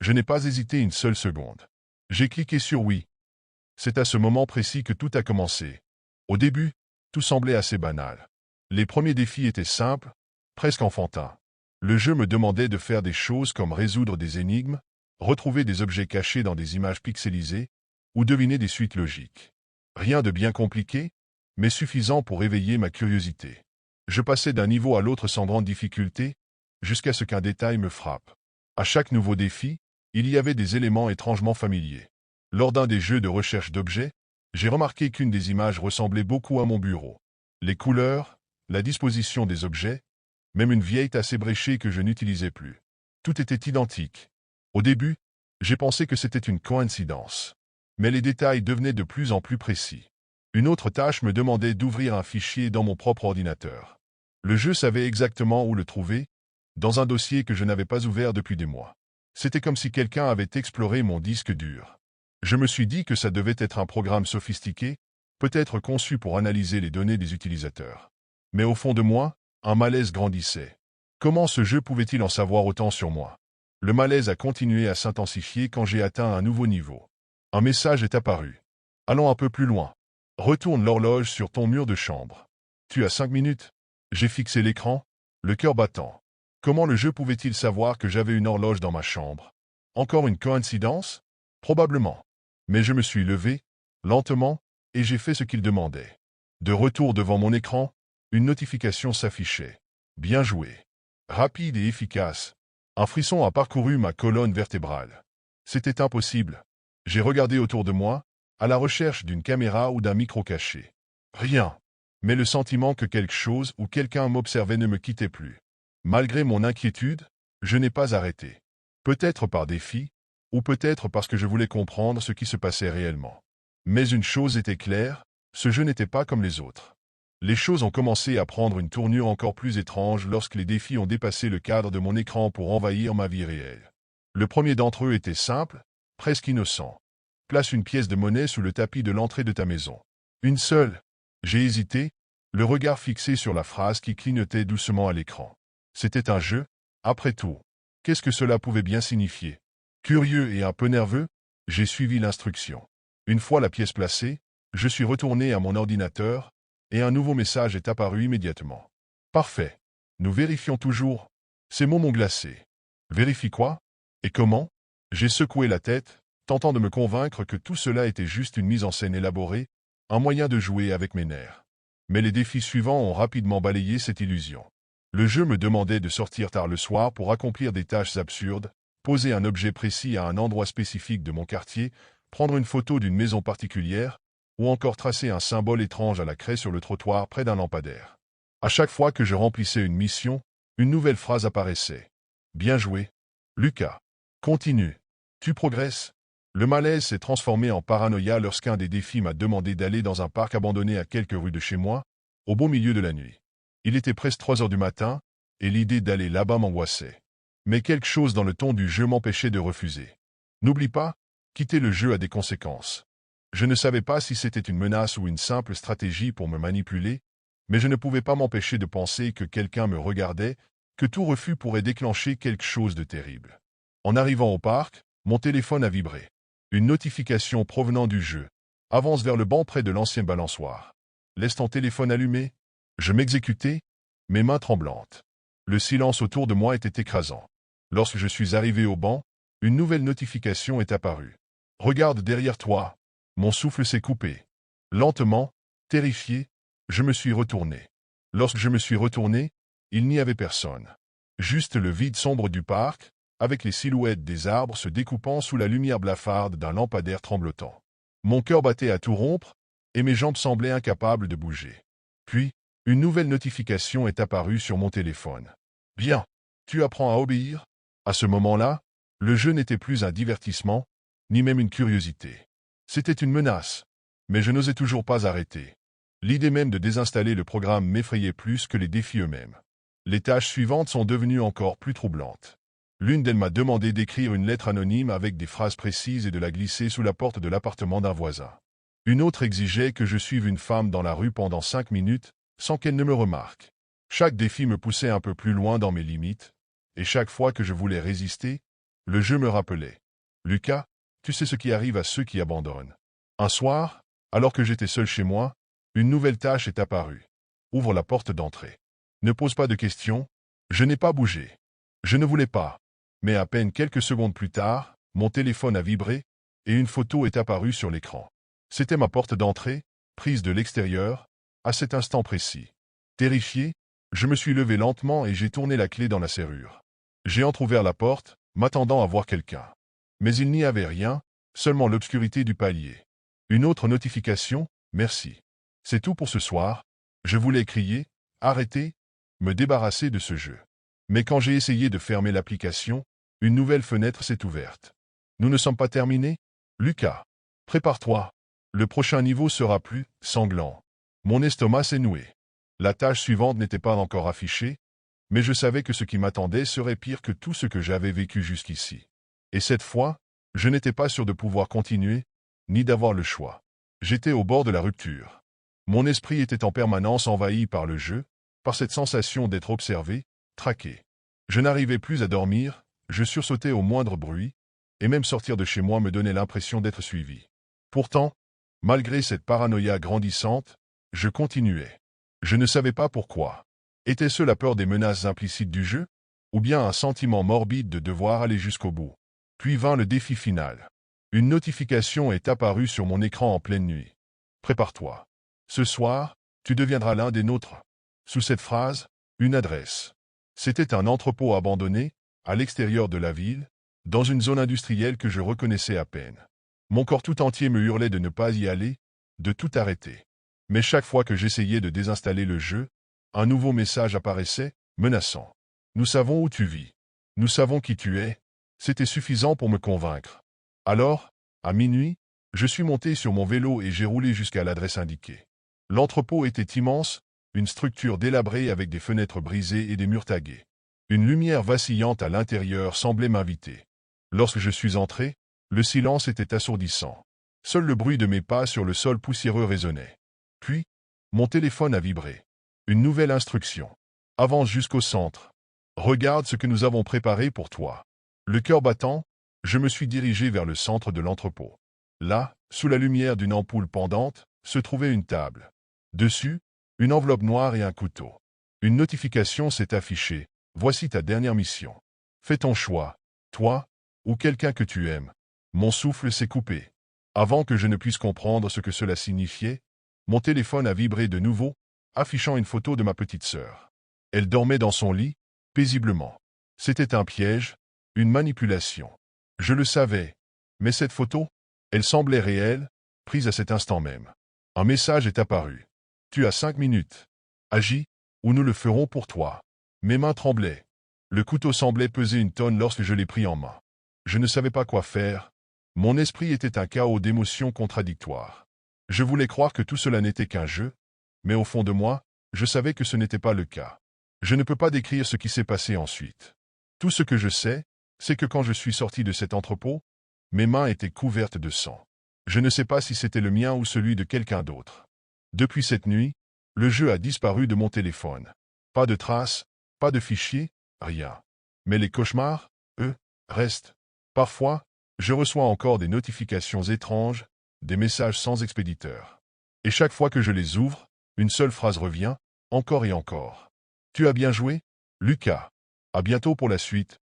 Je n'ai pas hésité une seule seconde. J'ai cliqué sur oui. C'est à ce moment précis que tout a commencé. Au début, tout semblait assez banal. Les premiers défis étaient simples, presque enfantin. Le jeu me demandait de faire des choses comme résoudre des énigmes, retrouver des objets cachés dans des images pixelisées, ou deviner des suites logiques. Rien de bien compliqué, mais suffisant pour éveiller ma curiosité. Je passais d'un niveau à l'autre sans grande difficulté, jusqu'à ce qu'un détail me frappe. À chaque nouveau défi, il y avait des éléments étrangement familiers. Lors d'un des jeux de recherche d'objets, j'ai remarqué qu'une des images ressemblait beaucoup à mon bureau. Les couleurs, la disposition des objets, même une vieille tasse ébréchée que je n'utilisais plus. Tout était identique. Au début, j'ai pensé que c'était une coïncidence. Mais les détails devenaient de plus en plus précis. Une autre tâche me demandait d'ouvrir un fichier dans mon propre ordinateur. Le jeu savait exactement où le trouver, dans un dossier que je n'avais pas ouvert depuis des mois. C'était comme si quelqu'un avait exploré mon disque dur. Je me suis dit que ça devait être un programme sophistiqué, peut-être conçu pour analyser les données des utilisateurs. Mais au fond de moi, un malaise grandissait. Comment ce jeu pouvait-il en savoir autant sur moi? Le malaise a continué à s'intensifier quand j'ai atteint un nouveau niveau. Un message est apparu. Allons un peu plus loin. Retourne l'horloge sur ton mur de chambre. Tu as 5 minutes. J'ai fixé l'écran, le cœur battant. Comment le jeu pouvait-il savoir que j'avais une horloge dans ma chambre? Encore une coïncidence? Probablement. Mais je me suis levé, lentement, et j'ai fait ce qu'il demandait. De retour devant mon écran, une notification s'affichait. Bien joué. Rapide et efficace. Un frisson a parcouru ma colonne vertébrale. C'était impossible. J'ai regardé autour de moi, à la recherche d'une caméra ou d'un micro caché. Rien. Mais le sentiment que quelque chose ou quelqu'un m'observait ne me quittait plus. Malgré mon inquiétude, je n'ai pas arrêté. Peut-être par défi, ou peut-être parce que je voulais comprendre ce qui se passait réellement. Mais une chose était claire, ce jeu n'était pas comme les autres. Les choses ont commencé à prendre une tournure encore plus étrange lorsque les défis ont dépassé le cadre de mon écran pour envahir ma vie réelle. Le premier d'entre eux était simple, presque innocent. Place une pièce de monnaie sous le tapis de l'entrée de ta maison. Une seule. J'ai hésité, le regard fixé sur la phrase qui clignotait doucement à l'écran. C'était un jeu, après tout. Qu'est-ce que cela pouvait bien signifier? Curieux et un peu nerveux, j'ai suivi l'instruction. Une fois la pièce placée, je suis retourné à mon ordinateur, et un nouveau message est apparu immédiatement. Parfait. Nous vérifions toujours. Ces mots m'ont glacé. Vérifie quoi? Et comment? J'ai secoué la tête, tentant de me convaincre que tout cela était juste une mise en scène élaborée, un moyen de jouer avec mes nerfs. Mais les défis suivants ont rapidement balayé cette illusion. Le jeu me demandait de sortir tard le soir pour accomplir des tâches absurdes, poser un objet précis à un endroit spécifique de mon quartier, prendre une photo d'une maison particulière, ou encore tracer un symbole étrange à la craie sur le trottoir près d'un lampadaire. À chaque fois que je remplissais une mission, une nouvelle phrase apparaissait. Bien joué. Lucas. Continue. Tu progresses. Le malaise s'est transformé en paranoïa lorsqu'un des défis m'a demandé d'aller dans un parc abandonné à quelques rues de chez moi, au beau milieu de la nuit. Il était presque 3 heures du matin, et l'idée d'aller là-bas m'angoissait. Mais quelque chose dans le ton du jeu m'empêchait de refuser. N'oublie pas, quitter le jeu a des conséquences. Je ne savais pas si c'était une menace ou une simple stratégie pour me manipuler, mais je ne pouvais pas m'empêcher de penser que quelqu'un me regardait, que tout refus pourrait déclencher quelque chose de terrible. En arrivant au parc, mon téléphone a vibré. Une notification provenant du jeu. Avance vers le banc près de l'ancien balançoire. Laisse ton téléphone allumé. Je m'exécutais, mes mains tremblantes. Le silence autour de moi était écrasant. Lorsque je suis arrivé au banc, une nouvelle notification est apparue. Regarde derrière toi. Mon souffle s'est coupé. Lentement, terrifié, je me suis retourné. Lorsque je me suis retourné, il n'y avait personne. Juste le vide sombre du parc, avec les silhouettes des arbres se découpant sous la lumière blafarde d'un lampadaire tremblotant. Mon cœur battait à tout rompre, et mes jambes semblaient incapables de bouger. Puis, une nouvelle notification est apparue sur mon téléphone. Bien, tu apprends à obéir. À ce moment-là, le jeu n'était plus un divertissement, ni même une curiosité. C'était une menace, mais je n'osais toujours pas arrêter. L'idée même de désinstaller le programme m'effrayait plus que les défis eux-mêmes. Les tâches suivantes sont devenues encore plus troublantes. L'une d'elles m'a demandé d'écrire une lettre anonyme avec des phrases précises et de la glisser sous la porte de l'appartement d'un voisin. Une autre exigeait que je suive une femme dans la rue pendant 5 minutes, sans qu'elle ne me remarque. Chaque défi me poussait un peu plus loin dans mes limites, et chaque fois que je voulais résister, le jeu me rappelait. Lucas, tu sais ce qui arrive à ceux qui abandonnent. Un soir, alors que j'étais seul chez moi, une nouvelle tâche est apparue. Ouvre la porte d'entrée. Ne pose pas de questions, Je n'ai pas bougé. Je ne voulais pas. Mais à peine quelques secondes plus tard, mon téléphone a vibré et une photo est apparue sur l'écran. C'était ma porte d'entrée, prise de l'extérieur, à cet instant précis. Terrifié, je me suis levé lentement et j'ai tourné la clé dans la serrure. J'ai entrouvert la porte, m'attendant à voir quelqu'un. Mais il n'y avait rien, seulement l'obscurité du palier. Une autre notification, merci. C'est tout pour ce soir. Je voulais crier, arrêter, me débarrasser de ce jeu. Mais quand j'ai essayé de fermer l'application, une nouvelle fenêtre s'est ouverte. Nous ne sommes pas terminés, Lucas. Prépare-toi. Le prochain niveau sera plus sanglant. Mon estomac s'est noué. La tâche suivante n'était pas encore affichée, mais je savais que ce qui m'attendait serait pire que tout ce que j'avais vécu jusqu'ici. Et cette fois, je n'étais pas sûr de pouvoir continuer, ni d'avoir le choix. J'étais au bord de la rupture. Mon esprit était en permanence envahi par le jeu, par cette sensation d'être observé, traqué. Je n'arrivais plus à dormir, je sursautais au moindre bruit, et même sortir de chez moi me donnait l'impression d'être suivi. Pourtant, malgré cette paranoïa grandissante, je continuais. Je ne savais pas pourquoi. Était-ce la peur des menaces implicites du jeu, ou bien un sentiment morbide de devoir aller jusqu'au bout? Puis vint le défi final. Une notification est apparue sur mon écran en pleine nuit. Prépare-toi. Ce soir, tu deviendras l'un des nôtres. Sous cette phrase, une adresse. C'était un entrepôt abandonné, à l'extérieur de la ville, dans une zone industrielle que je reconnaissais à peine. Mon corps tout entier me hurlait de ne pas y aller, de tout arrêter. Mais chaque fois que j'essayais de désinstaller le jeu, un nouveau message apparaissait, menaçant. Nous savons où tu vis. Nous savons qui tu es. C'était suffisant pour me convaincre. Alors, à minuit, je suis monté sur mon vélo et j'ai roulé jusqu'à l'adresse indiquée. L'entrepôt était immense, une structure délabrée avec des fenêtres brisées et des murs tagués. Une lumière vacillante à l'intérieur semblait m'inviter. Lorsque je suis entré, le silence était assourdissant. Seul le bruit de mes pas sur le sol poussiéreux résonnait. Puis, mon téléphone a vibré. Une nouvelle instruction. Avance jusqu'au centre. Regarde ce que nous avons préparé pour toi. Le cœur battant, je me suis dirigé vers le centre de l'entrepôt. Là, sous la lumière d'une ampoule pendante, se trouvait une table. Dessus, une enveloppe noire et un couteau. Une notification s'est affichée. Voici ta dernière mission. Fais ton choix, toi, ou quelqu'un que tu aimes. Mon souffle s'est coupé. Avant que je ne puisse comprendre ce que cela signifiait, mon téléphone a vibré de nouveau, affichant une photo de ma petite sœur. Elle dormait dans son lit, paisiblement. C'était un piège, une manipulation. Je le savais, mais cette photo, elle semblait réelle, prise à cet instant même. Un message est apparu. Tu as 5 minutes. Agis, ou nous le ferons pour toi. Mes mains tremblaient. Le couteau semblait peser une tonne lorsque je l'ai pris en main. Je ne savais pas quoi faire. Mon esprit était un chaos d'émotions contradictoires. Je voulais croire que tout cela n'était qu'un jeu, mais au fond de moi, je savais que ce n'était pas le cas. Je ne peux pas décrire ce qui s'est passé ensuite. Tout ce que je sais, c'est que quand je suis sorti de cet entrepôt, mes mains étaient couvertes de sang. Je ne sais pas si c'était le mien ou celui de quelqu'un d'autre. Depuis cette nuit, le jeu a disparu de mon téléphone. Pas de traces, pas de fichiers, rien. Mais les cauchemars, eux, restent. Parfois, je reçois encore des notifications étranges, des messages sans expéditeur. Et chaque fois que je les ouvre, une seule phrase revient, encore et encore. Tu as bien joué, Lucas. À bientôt pour la suite.